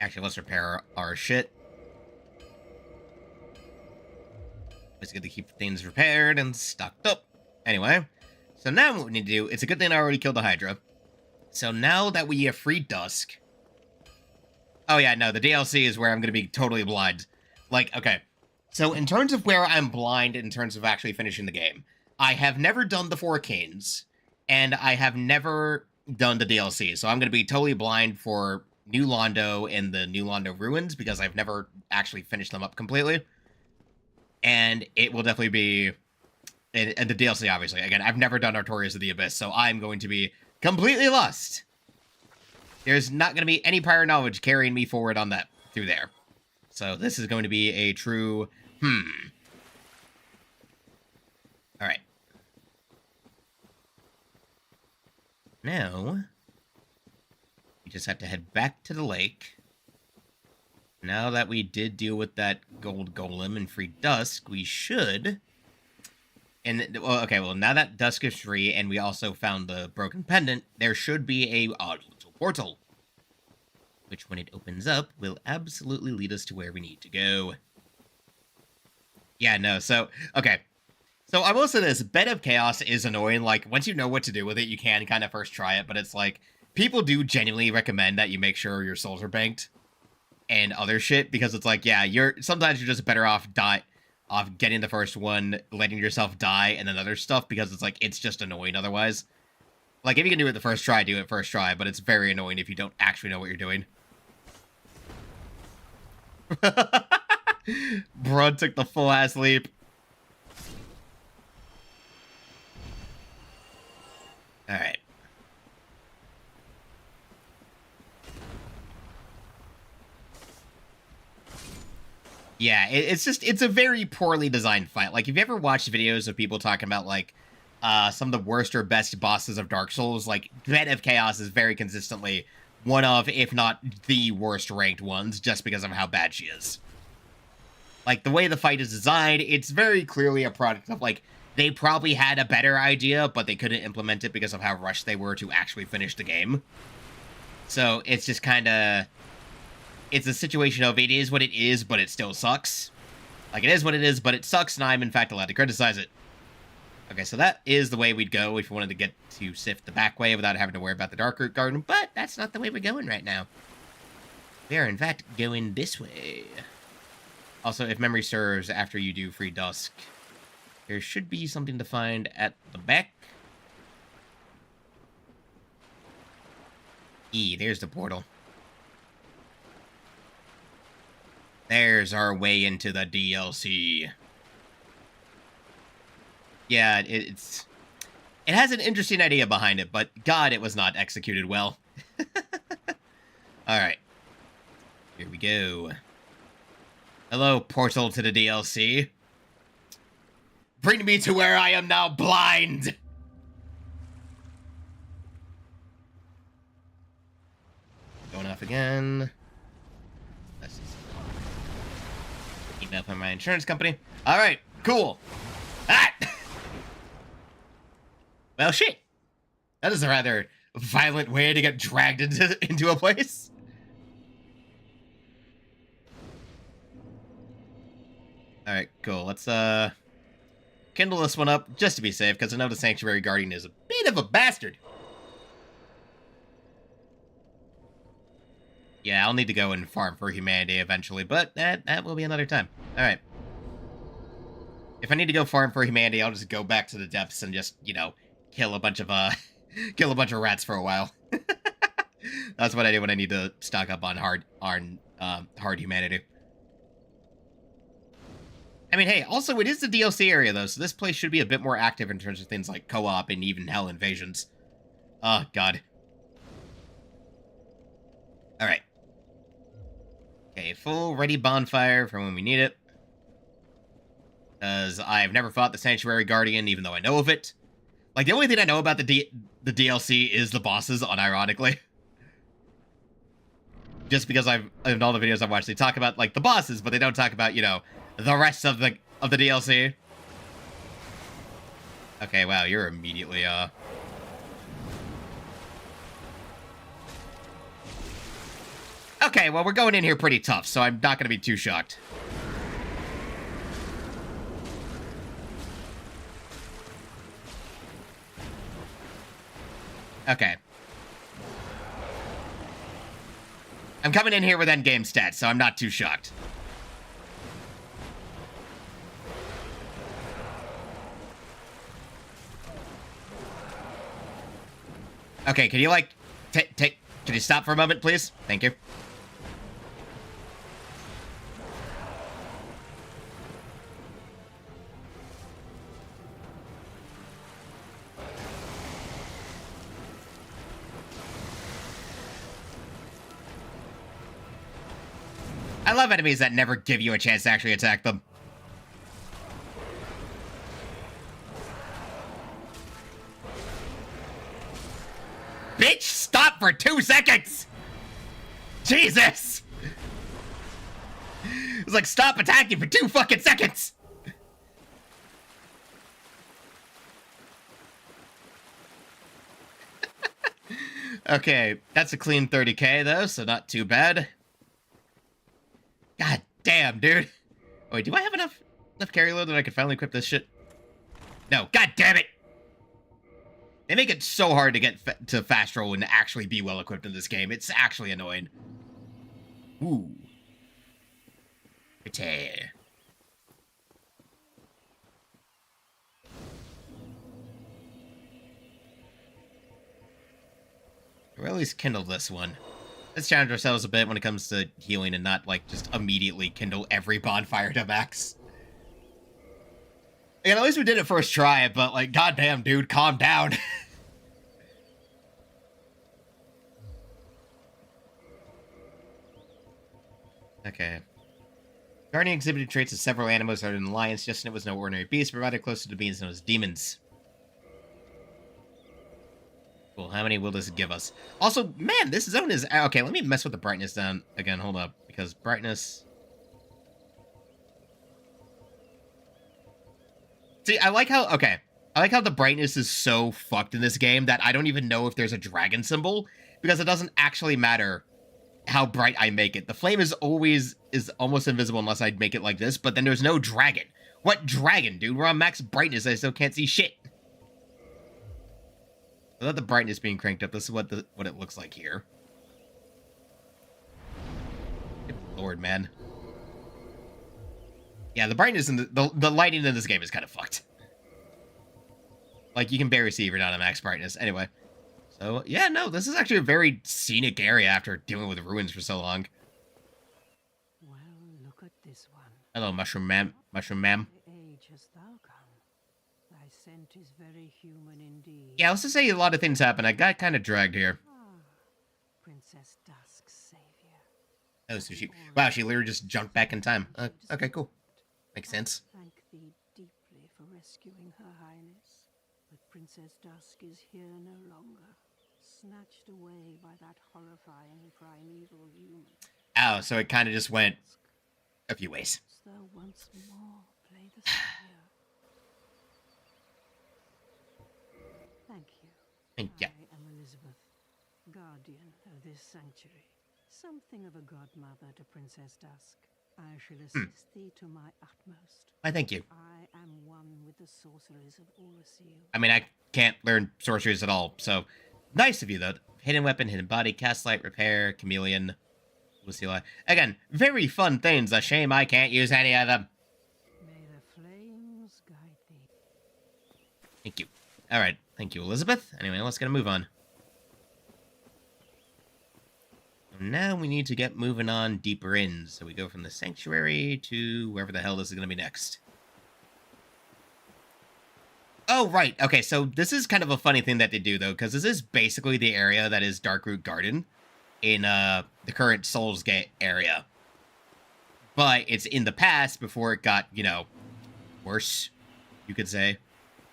Actually, let's repair our shit. It's good to keep things repaired and stocked up. Anyway, so now what we need to do, it's a good thing I already killed the Hydra. So now that we have freed Dusk... Oh yeah, no, the DLC is where I'm going to be totally blind. Like, okay. So in terms of where I'm blind in terms of actually finishing the game, I have never done the Four Kings, and I have never done the DLC. So I'm going to be totally blind for New Londo and the New Londo Ruins, because I've never actually finished them up completely. And it will definitely be... And the DLC, obviously. Again, I've never done Artorias of the Abyss, so I'm going to be completely lost There's not going to be any prior knowledge carrying me forward on that through there. So this is going to be a true, All right. Now, we just have to head back to the lake. Now that we did deal with that gold golem and free dusk, we should... And, well, okay, well, now that dusk is free and we also found the broken pendant, there should be a little portal. Which, when it opens up, will absolutely lead us to where we need to go. Yeah, no, so, okay. So I will say this, Bed of Chaos is annoying. Like, once you know what to do with it, you can kind of first try it, but it's like, people do genuinely recommend that you make sure your souls are banked and other shit, because it's like, yeah, sometimes you're just better off getting the first one, letting yourself die, and then other stuff, because it's like, it's just annoying otherwise. Like, if you can do it the first try, do it first try, but it's very annoying if you don't actually know what you're doing. Brud took the full-ass leap. Alright. Yeah, it's a very poorly designed fight. Like, if you ever watched videos of people talking about, like, some of the worst or best bosses of Dark Souls, like, Bed of Chaos is very consistently one of, if not the worst ranked ones, just because of how bad she is. Like, the way the fight is designed, it's very clearly a product of, like, they probably had a better idea, but they couldn't implement it because of how rushed they were to actually finish the game. So, it's just kind of... It's a situation of it is what it is, but it still sucks. Like, it is what it is, but it sucks, and I'm, in fact, allowed to criticize it. Okay, so that is the way we'd go if we wanted to get to Sift the back way without having to worry about the Dark Root Garden, but that's not the way we're going right now. We are, in fact, going this way. Also, if memory serves, after you do Free Dusk, there should be something to find at the back. There's the portal. There's our way into the DLC. Yeah, it has an interesting idea behind it, but God, it was not executed well. Alright. Here we go. Hello, portal to the DLC. Bring me to where I am now blind! Going off again. Let's just email from my insurance company. Alright, cool. Ah! Well, shit. That is a rather violent way to get dragged into a place. Alright, cool. Let's, kindle this one up, just to be safe, because I know the Sanctuary Guardian is a bit of a bastard. Yeah, I'll need to go and farm for humanity eventually, but that will be another time. Alright. If I need to go farm for humanity, I'll just go back to the depths and just, you know, kill a bunch of rats for a while. That's what I do when I need to stock up on hard humanity. I mean, hey, also, it is the DLC area, though, so this place should be a bit more active in terms of things like co-op and even hell invasions. Oh, God. Alright. Okay, full ready bonfire for when we need it. Because I've never fought the Sanctuary Guardian, even though I know of it. Like, the only thing I know about the DLC is the bosses, unironically. Just because in all the videos I've watched, they talk about, like, the bosses, but they don't talk about, you know, the rest of the DLC. Okay, wow, you're immediately, Okay, well, we're going in here pretty tough, so I'm not gonna be too shocked. Okay. I'm coming in here with endgame stats, so I'm not too shocked. Okay, can you, like, can you stop for a moment, please? Thank you. I love enemies that never give you a chance to actually attack them. Bitch, stop for 2 seconds! Jesus! It was like, stop attacking for 2 fucking seconds! Okay, that's a clean 30k though, so not too bad. God damn, dude. Oh, wait, do I have enough carry load that I could finally equip this shit? No, god damn it! They make it so hard to get to fast roll and actually be well equipped in this game. It's actually annoying. Ooh. Pretty. Or at least kindle this one. Let's challenge ourselves a bit when it comes to healing and not, like, just immediately kindle every bonfire to max. And at least we did it first try, but, like, goddamn, dude, calm down. Okay. Guardian exhibited traits of several animals other than lions, suggesting it was no ordinary beast, but rather closer to beings known as demons. Cool, how many will this give us? Also, man, this zone is... Okay, let me mess with the brightness down again. Hold up, because brightness... See, I like how... Okay, I like how the brightness is so fucked in this game that I don't even know if there's a dragon symbol, because it doesn't actually matter how bright I make it. The flame is almost invisible unless I make it like this, but then there's no dragon. What dragon, dude? We're on max brightness, I still can't see shit. Without the brightness being cranked up, this is what it looks like here. Good Lord, man. Yeah, the brightness and the lighting in this game is kind of fucked. Like, you can barely see if you're not at max brightness. Anyway. So, yeah, no, this is actually a very scenic area after dealing with ruins for so long.
Well, look at this one.
Hello, mushroom ma'am. Mushroom ma'am.
The age hast thou come. Thy scent is very human indeed.
Yeah, let's just say a lot of things happen. I got kind of dragged here.
Ah, Princess Dusk's savior.
Oh, so wow, she literally just jumped back in time. Okay, cool. Makes sense.
Thank thee deeply for rescuing Her Highness. But Princess Dusk is here no longer. Snatched away by that horrifying primeval human.
Oh, so it kind of just went a few ways.
Thou once more play the savior. Thank you.
Yeah.
I am Elizabeth, guardian of this sanctuary. Something of a godmother to Princess Dusk. I shall assist thee to my utmost.
Why, thank you.
I am one with the sorceries of Orasil.
I mean, I can't learn sorceries at all, so nice of you, though. Hidden weapon, hidden body, cast light, repair, chameleon, Lucilla. Again, very fun things. A shame I can't use any of them.
May the flames guide thee.
Thank you. All right, thank you, Elizabeth. Anyway, let's get a move on. Now we need to get moving on deeper in. So we go from the sanctuary to wherever the hell this is going to be next. Oh, right. Okay, so this is kind of a funny thing that they do, though, because this is basically the area that is Darkroot Garden in the current Souls Gate area. But it's in the past before it got, you know, worse, you could say.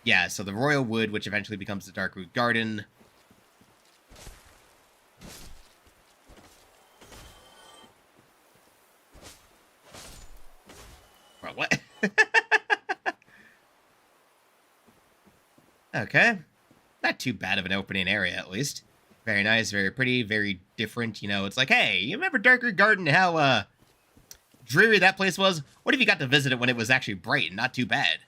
Yeah, so the Royal Wood, which eventually becomes the Darkroot Garden. Bro, what? Okay. Not too bad of an opening area, at least. Very nice, very pretty, very different. You know, it's like, hey, you remember Darkroot Garden, how, dreary that place was? What if you got to visit it when it was actually bright and not too bad?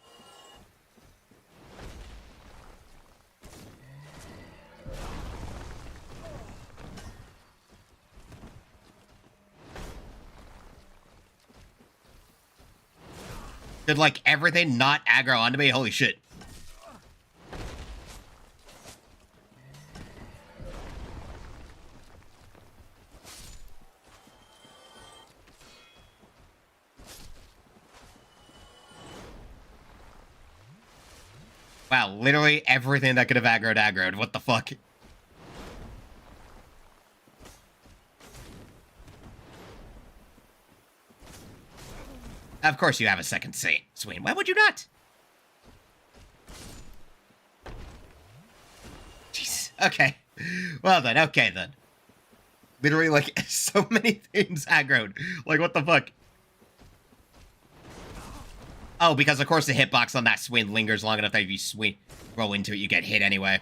Did, like, everything not aggro onto me? Holy shit. Wow, literally everything that could have aggroed. What the fuck? Of course you have a second swing. Why would you not? Jeez. Okay. Well then, okay then. Literally, like, so many things aggroed. Like, what the fuck? Oh, because of course the hitbox on that swing lingers long enough that if you roll into it, you get hit anyway.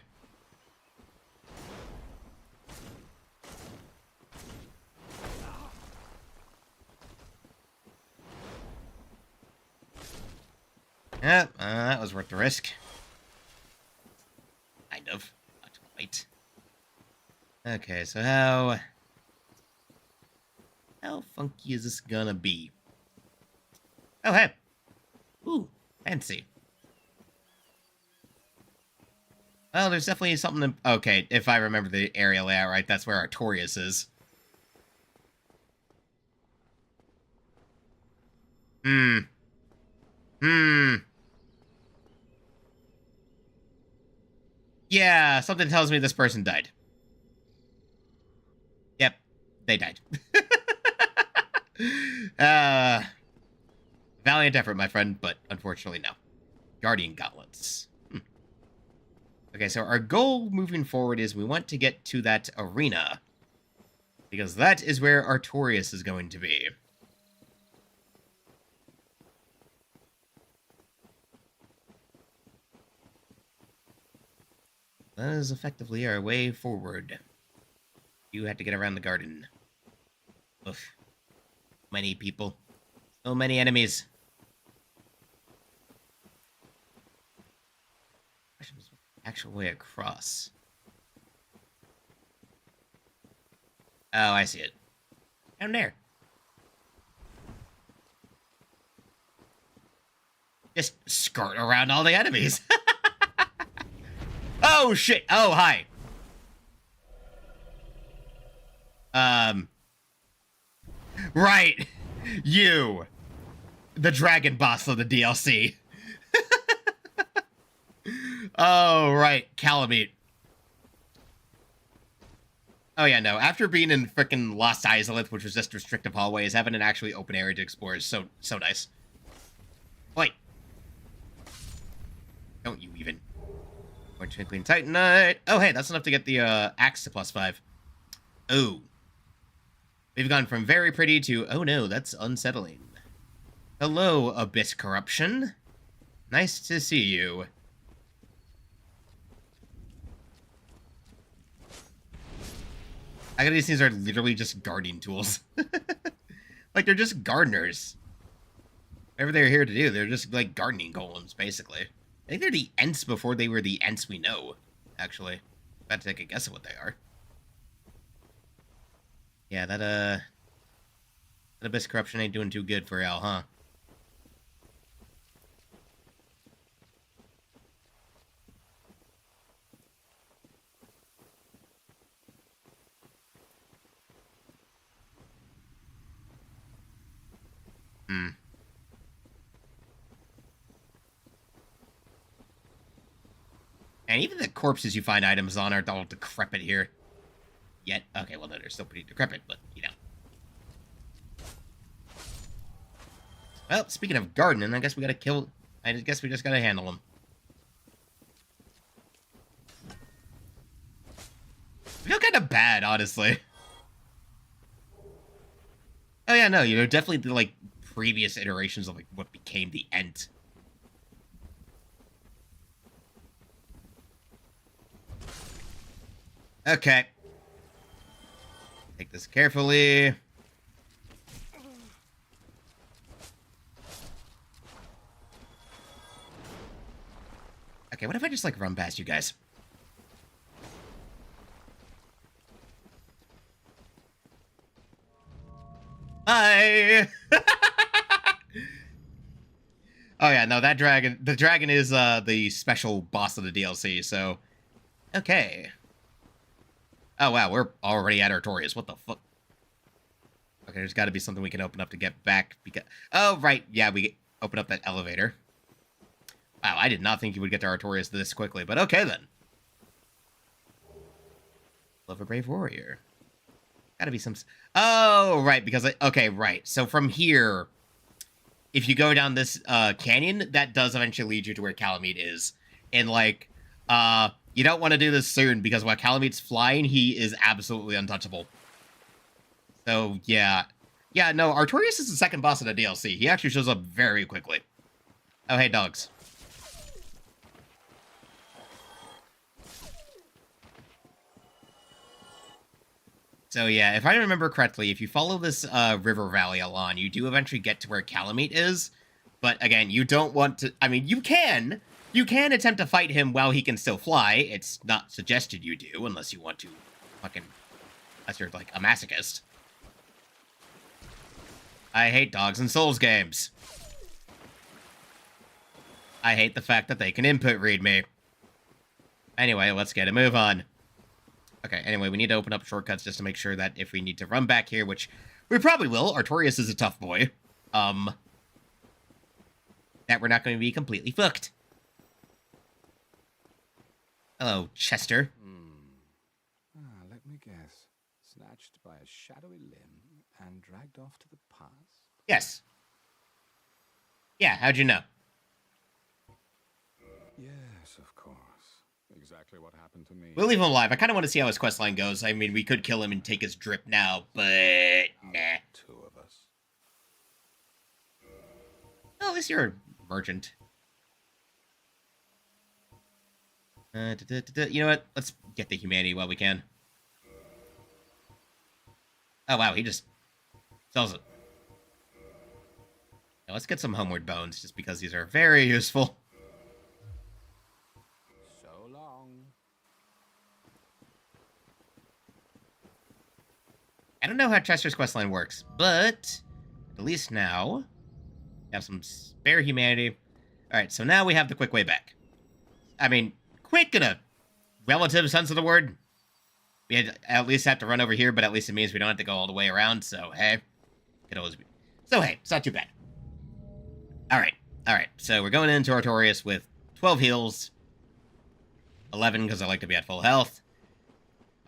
Yeah, that was worth the risk. Kind of. Not quite. Okay, so how funky is this gonna be? Oh, hey. Ooh, fancy. Well, there's definitely something to... Okay, if I remember the area layout right, that's where Artorias is. Yeah, something tells me this person died. Yep, they died. Valiant effort, my friend, but unfortunately, no. Guardian Gauntlets. Okay, so our goal moving forward is we want to get to that arena. Because that is where Artorias is going to be. That is effectively our way forward. You had to get around the garden. Oof. Many people. So many enemies. Actual way across. Oh, I see it. Down there. Just skirt around all the enemies. Oh, shit. Oh, hi. Right. You. The dragon boss of the DLC. Oh, right. Calamite. Oh, yeah, no. After being in frickin' Lost Izalith, which was just restrictive hallways, having an actually open area to explore is so nice. Wait. Don't you even. More Twinkling Titanite. Oh, hey, that's enough to get the axe to +5. Oh. We've gone from very pretty to, oh no, that's unsettling. Hello, Abyss Corruption. Nice to see you. I got these things are literally just guarding tools. Like, they're just gardeners. Whatever they're here to do, they're just, like, gardening golems, basically. I think they're the Ents before they were the Ents we know, actually. About to take a guess at what they are. Yeah, that Abyss Corruption ain't doing too good for y'all, huh? And even the corpses you find items on aren't all decrepit here. Yet. Okay, well, no, they're still pretty decrepit, but, you know. Well, speaking of gardening, I guess we gotta kill... I guess we just gotta handle them. I feel kind of bad, honestly. Oh, yeah, no, you know, definitely the, like, previous iterations of, like, what became the Ent. Okay. Take this carefully. Okay, what if I just, like, run past you guys? Bye! Oh, yeah, no, that dragon... The dragon is, the special boss of the DLC, so... Okay. Oh, wow, we're already at Artorias. What the fuck? Okay, there's got to be something we can open up to get back, because... Oh, right, yeah, we open up that elevator. Wow, I did not think you would get to Artorias this quickly, but okay, then. Love a brave warrior. Gotta be some... Oh, right, because I... Okay, right. So from here, if you go down this canyon, that does eventually lead you to where Calamite is. And, like, you don't want to do this soon, because while Calamite's flying, he is absolutely untouchable. So, yeah. Yeah, no, Artorias is the second boss of the DLC. He actually shows up very quickly. Oh, hey, dogs. So, yeah, if I remember correctly, if you follow this river valley along, you do eventually get to where Calamite is. But, again, you don't want to... I mean, you can attempt to fight him while he can still fly. It's not suggested you do, unless you want to fucking... Unless you're, like, a masochist. I hate dogs in Souls games. I hate the fact that they can input read me. Anyway, let's get a move on. Okay, anyway, we need to open up shortcuts just to make sure that if we need to run back here, which we probably will, Artorias is a tough boy, that we're not going to be completely fucked. Hello, Chester.
Let me guess. Snatched by a shadowy limb and dragged off to the past?
Yes. Yeah, how'd you know?
Yes, of course. Exactly what happened to me.
We'll leave him alive. I kind of want to see how his questline goes. I mean, we could kill him and take his drip now, but nah.
Two of us.
Oh, at least you're a merchant. You know what? Let's get the humanity while we can. Oh, wow, he just sells it. Now, let's get some homeward bones, just because these are very useful.
So long.
I don't know how Chester's questline works, but at least now we have some spare humanity. Alright, so now we have the quick way back. I mean, quick in a relative sense of the word. We had at least have to run over here, but at least it means we don't have to go all the way around, so hey. Could always be. So hey, it's not too bad. Alright, so we're going into Artorias with 12 heals. 11, because I like to be at full health.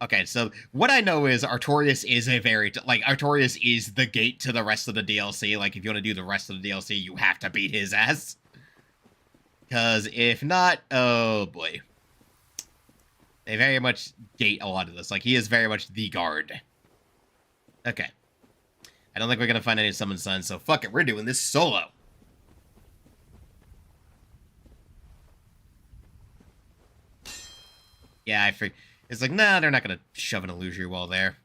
Okay, so what I know is Artorias is a very... Like, Artorias is the gate to the rest of the DLC. Like, if you want to do the rest of the DLC, you have to beat his ass. Because if not, oh boy. They very much gate a lot of this. Like, he is very much the guard. Okay. I don't think we're going to find any Summon Sons, so fuck it, we're doing this solo. Yeah, I figured. It's like, nah, they're not going to shove an illusory wall there.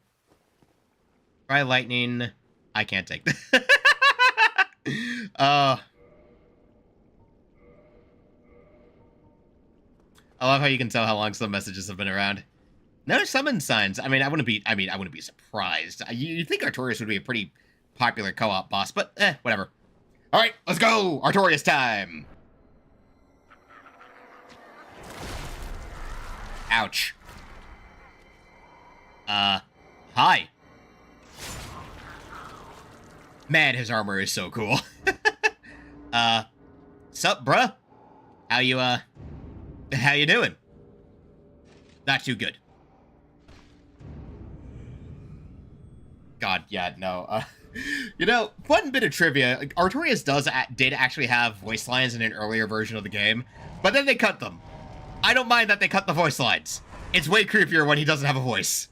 Try lightning. I can't take that. I love how you can tell how long some messages have been around. No summon signs. I wouldn't be surprised. You'd think Artorias would be a pretty popular co-op boss, but whatever. All right, let's go. Artorias time. Ouch. Hi. Man, his armor is so cool. Sup, bruh? How you doing? Not too good. God, yeah, no. You know, fun bit of trivia. Artorias did actually have voice lines in an earlier version of the game, but then they cut them. I don't mind that they cut the voice lines. It's way creepier when he doesn't have a voice.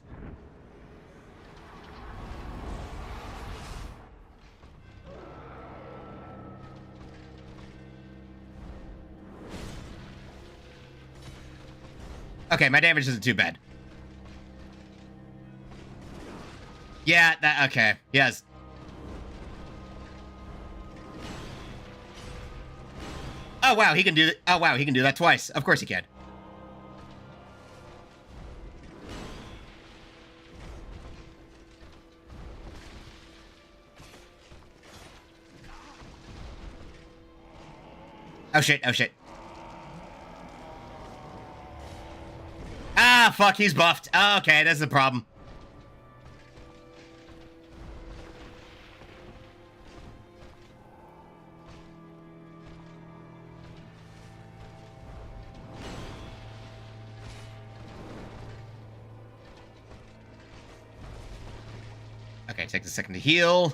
Okay, my damage isn't too bad. Yeah, okay. Yes. Oh wow, he can do that. Oh wow, he can do that twice. Of course he can. Oh shit, oh shit. Ah, fuck, he's buffed. Okay, that's the problem. Okay, takes a second to heal.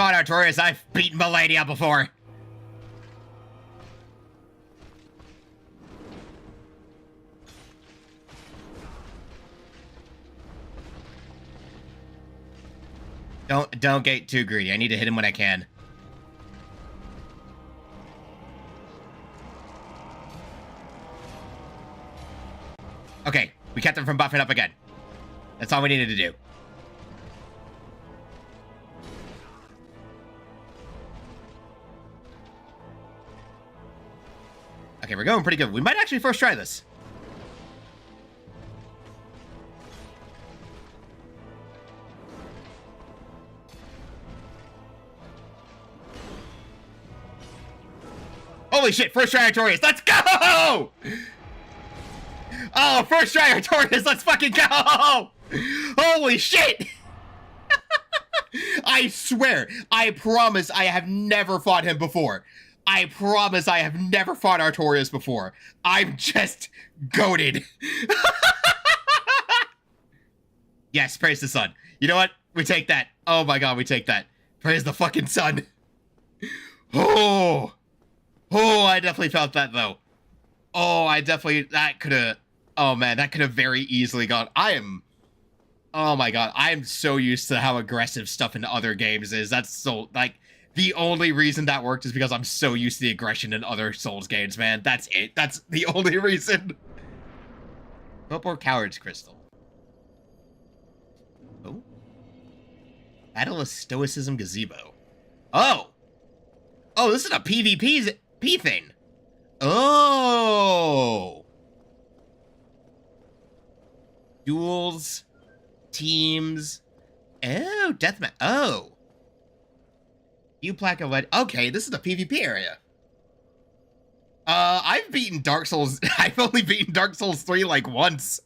fought Artorias, I've beaten Melania before. Don't get too greedy. I need to hit him when I can. Okay, we kept him from buffing up again. That's all we needed to do. Okay, we're going pretty good. We might actually first try this. Holy shit, first try Artorias, let's go! Oh, first try Artorias, let's fucking go! Holy shit! I swear, I promise I have never fought him before. I promise I have never fought Artorias before. I'm just goated. Yes, praise the sun. You know what? We take that. Oh my god, we take that. Praise the fucking sun. Oh, I definitely felt that though. Oh, that could have, oh man, that could have very easily gone. Oh my god, I am so used to how aggressive stuff in other games is. That's so, like, the only reason that worked is because I'm so used to the aggression in other Souls games, man. That's it. That's the only reason. Or Coward's Crystal. Oh. Battle of Stoicism Gazebo. Oh! Oh, this is a PvP thing. Oh! Duels. Teams. Oh, deathmatch. Oh. You plaque of lead. Okay, this is the PvP area. I've beaten Dark Souls. I've only beaten Dark Souls 3 like once.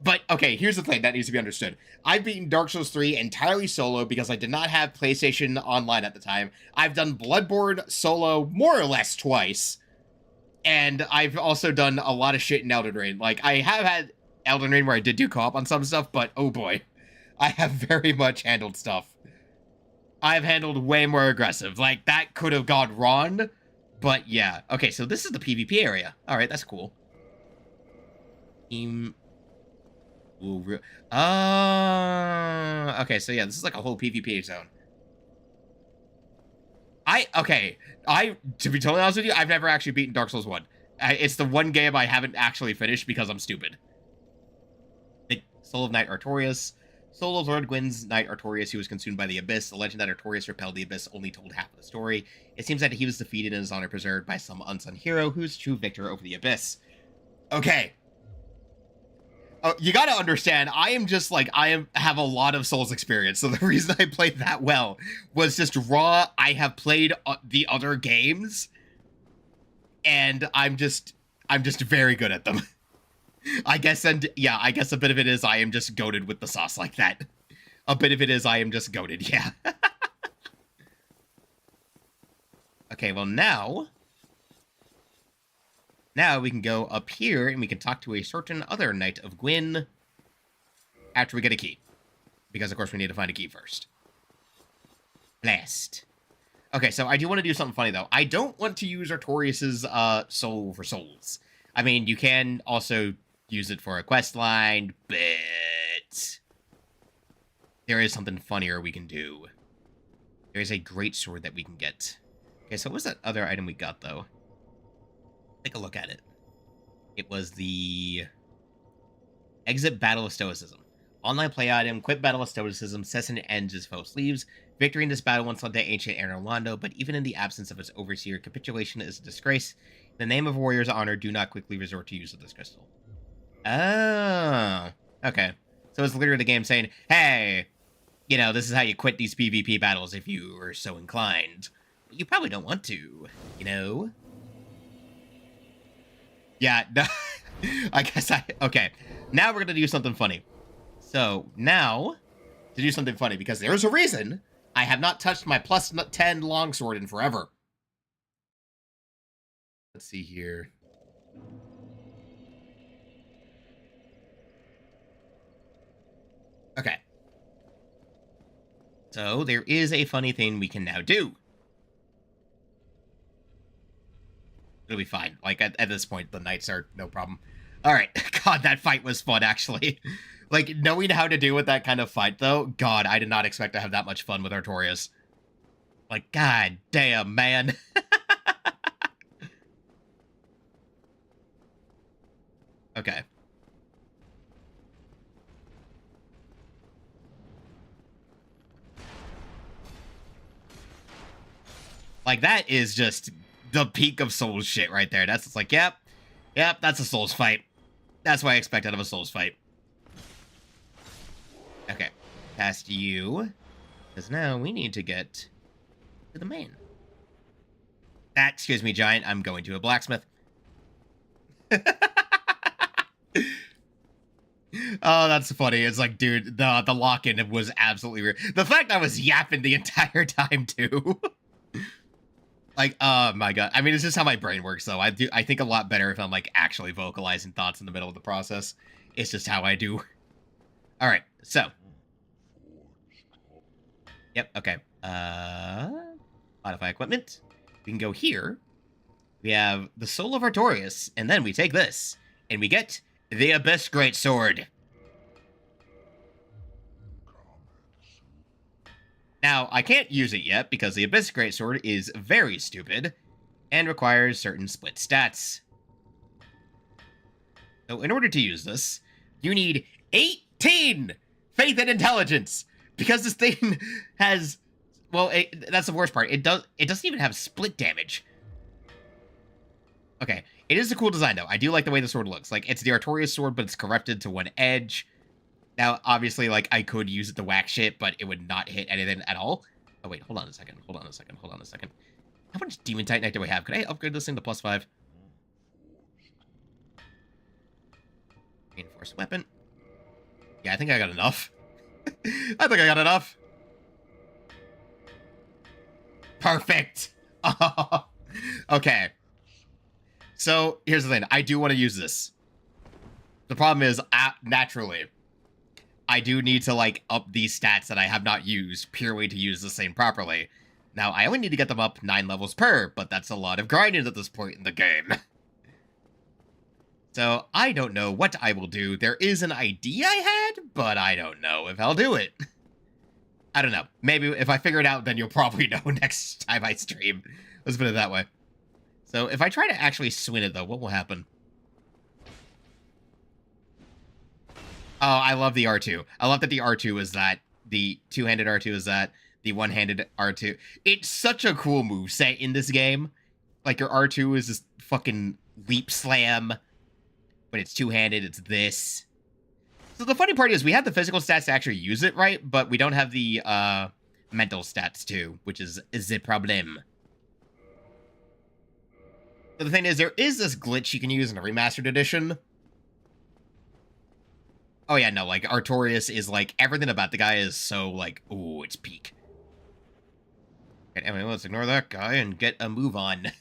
But, okay, here's the thing that needs to be understood. I've beaten Dark Souls 3 entirely solo because I did not have PlayStation Online at the time. I've done Bloodborne solo more or less twice. And I've also done a lot of shit in Elden Ring. Like, I have had Elden Ring where I did do co-op on some stuff, but oh boy. I have very much handled stuff. I've handled way more aggressive. Like, that could have gone wrong. But yeah. Okay, so this is the PvP area. Alright, that's cool. Team... okay, so yeah, this is like a whole PvP zone. To be totally honest with you, I've never actually beaten Dark Souls 1. It's the one game I haven't actually finished because I'm stupid. Soul of Knight Artorias. Soul of Lord Gwyn's Knight Artorias, who was consumed by the Abyss. The legend that Artorias repelled the Abyss only told half of the story. It seems that he was defeated and his honor preserved by some unsung hero who's true victor over the Abyss. Okay. Oh, you gotta understand, I have a lot of Souls experience, so the reason I played that well was just raw. I have played the other games, and I'm just very good at them. I guess a bit of it is I am just goated with the sauce like that. A bit of it is I am just goated, yeah. Okay, well now we can go up here and we can talk to a certain other Knight of Gwyn after we get a key. Because, of course, we need to find a key first. Blast. Okay, so I do want to do something funny, though. I don't want to use Artorias' soul for souls. I mean, you can also use it for a quest line, but there is something funnier we can do. There is a great sword that we can get. Okay, so what was that other item we got, though? Take a look at it. It was the Exit Battle of Stoicism. Online play item, quit Battle of Stoicism, Cessin ends his foe sleeves. Victory in this battle once led to ancient Aaron Orlando, but even in the absence of its overseer, capitulation is a disgrace. In the name of warrior's honor, do not quickly resort to use of this crystal. Oh, okay. So it's literally the game saying, hey, you know, this is how you quit these PvP battles if you are so inclined. But you probably don't want to, you know? Yeah, no, okay. Now we're going to do something funny. So, now, to do something funny, because there's a reason I have not touched my plus 10 longsword in forever. Let's see here. Okay. So there is a funny thing we can now do. It'll be fine. Like, at this point, the knights are no problem. Alright. God, that fight was fun, actually. Like, knowing how to deal with that kind of fight, though, God, I did not expect to have that much fun with Artorias. Like, god damn, man. Okay. Like, that is just the peak of Souls shit right there. That's just like, yep, that's a Souls fight. That's what I expect out of a Souls fight. Okay, past you. Because now we need to get to the main. Excuse me, Giant. I'm going to a blacksmith. Oh, that's funny. It's like, dude, the lock-in was absolutely weird. The fact I was yapping the entire time, too. Like, oh my god. I mean, it's just how my brain works, though. I think a lot better if I'm, like, actually vocalizing thoughts in the middle of the process. It's just how I do. Alright, so. Yep, okay. Modify equipment. We can go here. We have the Soul of Artorias, and then we take this, and we get the Abyss Greatsword. Now, I can't use it yet because the Abyss Greatsword is very stupid and requires certain split stats. So in order to use this, you need 18 faith and intelligence because this thing has, well, that's the worst part. It doesn't even have split damage. Okay, it is a cool design though. I do like the way the sword looks. Like, it's the Artorias sword, but it's corrupted to one edge. Now, obviously, like, I could use it to whack shit, but it would not hit anything at all. Oh, wait, hold on a second. How much Demon Titanite do I have? Could I upgrade this thing to +5? Reinforced weapon. Yeah, I think I got enough. I think I got enough. Perfect. Okay. So, here's the thing. I do want to use this. The problem is, naturally, I do need to, like, up these stats that I have not used purely to use this thing properly. Now, I only need to get them up 9 levels per, but that's a lot of grinding at this point in the game. So, I don't know what I will do. There is an idea I had, but I don't know if I'll do it. I don't know. Maybe if I figure it out, then you'll probably know next time I stream. Let's put it that way. So, if I try to actually swing it, though, what will happen? Oh, I love the R2. I love that the R2 is that. The two-handed R2 is that. The one-handed R2. It's such a cool moveset in this game. Like, your R2 is this fucking leap slam. But it's two-handed. It's this. So the funny part is we have the physical stats to actually use it, right? But we don't have the mental stats, too. Which is the problem. So the thing is, there is this glitch you can use in a Remastered edition. Oh yeah, no, like, Artorias is, like, everything about the guy is so, like, ooh, it's peak. Okay, anyway, let's ignore that guy and get a move on.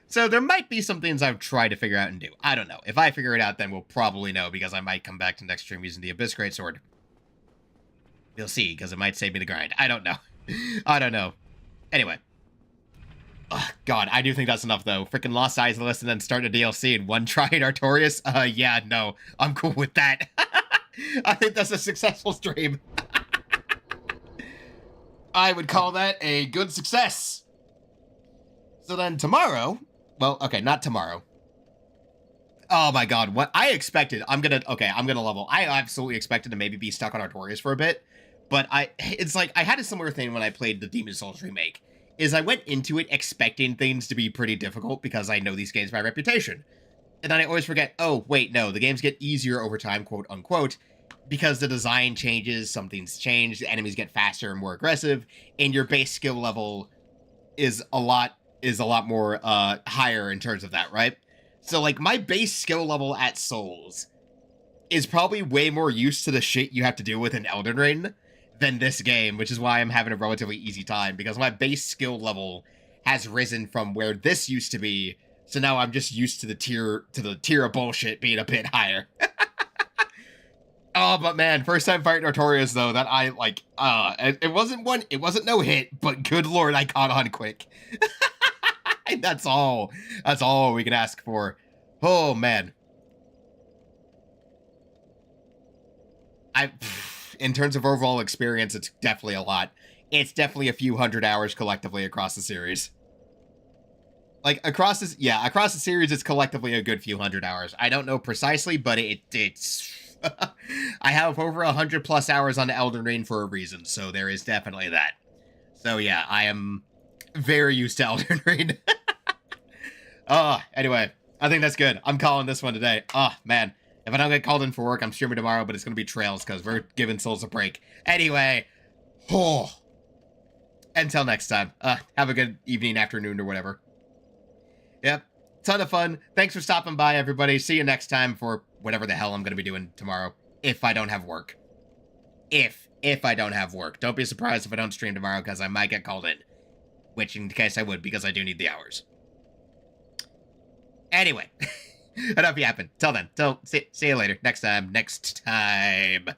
So there might be some things I've tried to figure out and do. I don't know. If I figure it out, then we'll probably know, because I might come back to next stream using the Abyss Greatsword. You'll see, because it might save me the grind. I don't know. I don't know. Anyway. Ugh, God, I do think that's enough, though. Freaking Lost Eyes list and then start a DLC in one try at Artorias? Yeah, no. I'm cool with that. I think that's a successful stream. I would call that a good success. So then tomorrow... Well, okay, not tomorrow. Oh my god, what I expected... I'm gonna level. I absolutely expected to maybe be stuck on Artorias for a bit. But it's like, I had a similar thing when I played the Demon's Souls remake. Is I went into it expecting things to be pretty difficult because I know these games by reputation. And then I always forget, oh, wait, no, the games get easier over time, quote unquote, because the design changes, something's changed, the enemies get faster and more aggressive, and your base skill level is a lot more higher in terms of that, right? So, like, my base skill level at Souls is probably way more used to the shit you have to deal with in Elden Ring than this game, which is why I'm having a relatively easy time, because my base skill level has risen from where this used to be, so now I'm just used to the tier of bullshit being a bit higher. Oh, but man, first time fighting Artorias though, that I like. It wasn't no hit, but good lord, I caught on quick. That's all. That's all we can ask for. Oh man. In terms of overall experience, it's definitely a lot. It's definitely a few hundred hours collectively across the series. Like across this, yeah, across the series, it's collectively a good few hundred hours. I don't know precisely, but it's. I have over 100+ hours on Elden Ring for a reason, so there is definitely that. So yeah, I am very used to Elden Ring. Anyway, I think that's good. I'm calling this one today. Oh man, if I don't get called in for work, I'm streaming tomorrow, but it's gonna be Trails because we're giving Souls a break. Anyway, until next time, have a good evening, afternoon, or whatever. Yep, ton of fun. Thanks for stopping by, everybody. See you next time for whatever the hell I'm going to be doing tomorrow, if I don't have work. If I don't have work. Don't be surprised if I don't stream tomorrow, because I might get called in. Which, in case I would, because I do need the hours. Anyway, enough yapping. Till then, see you later. Next time.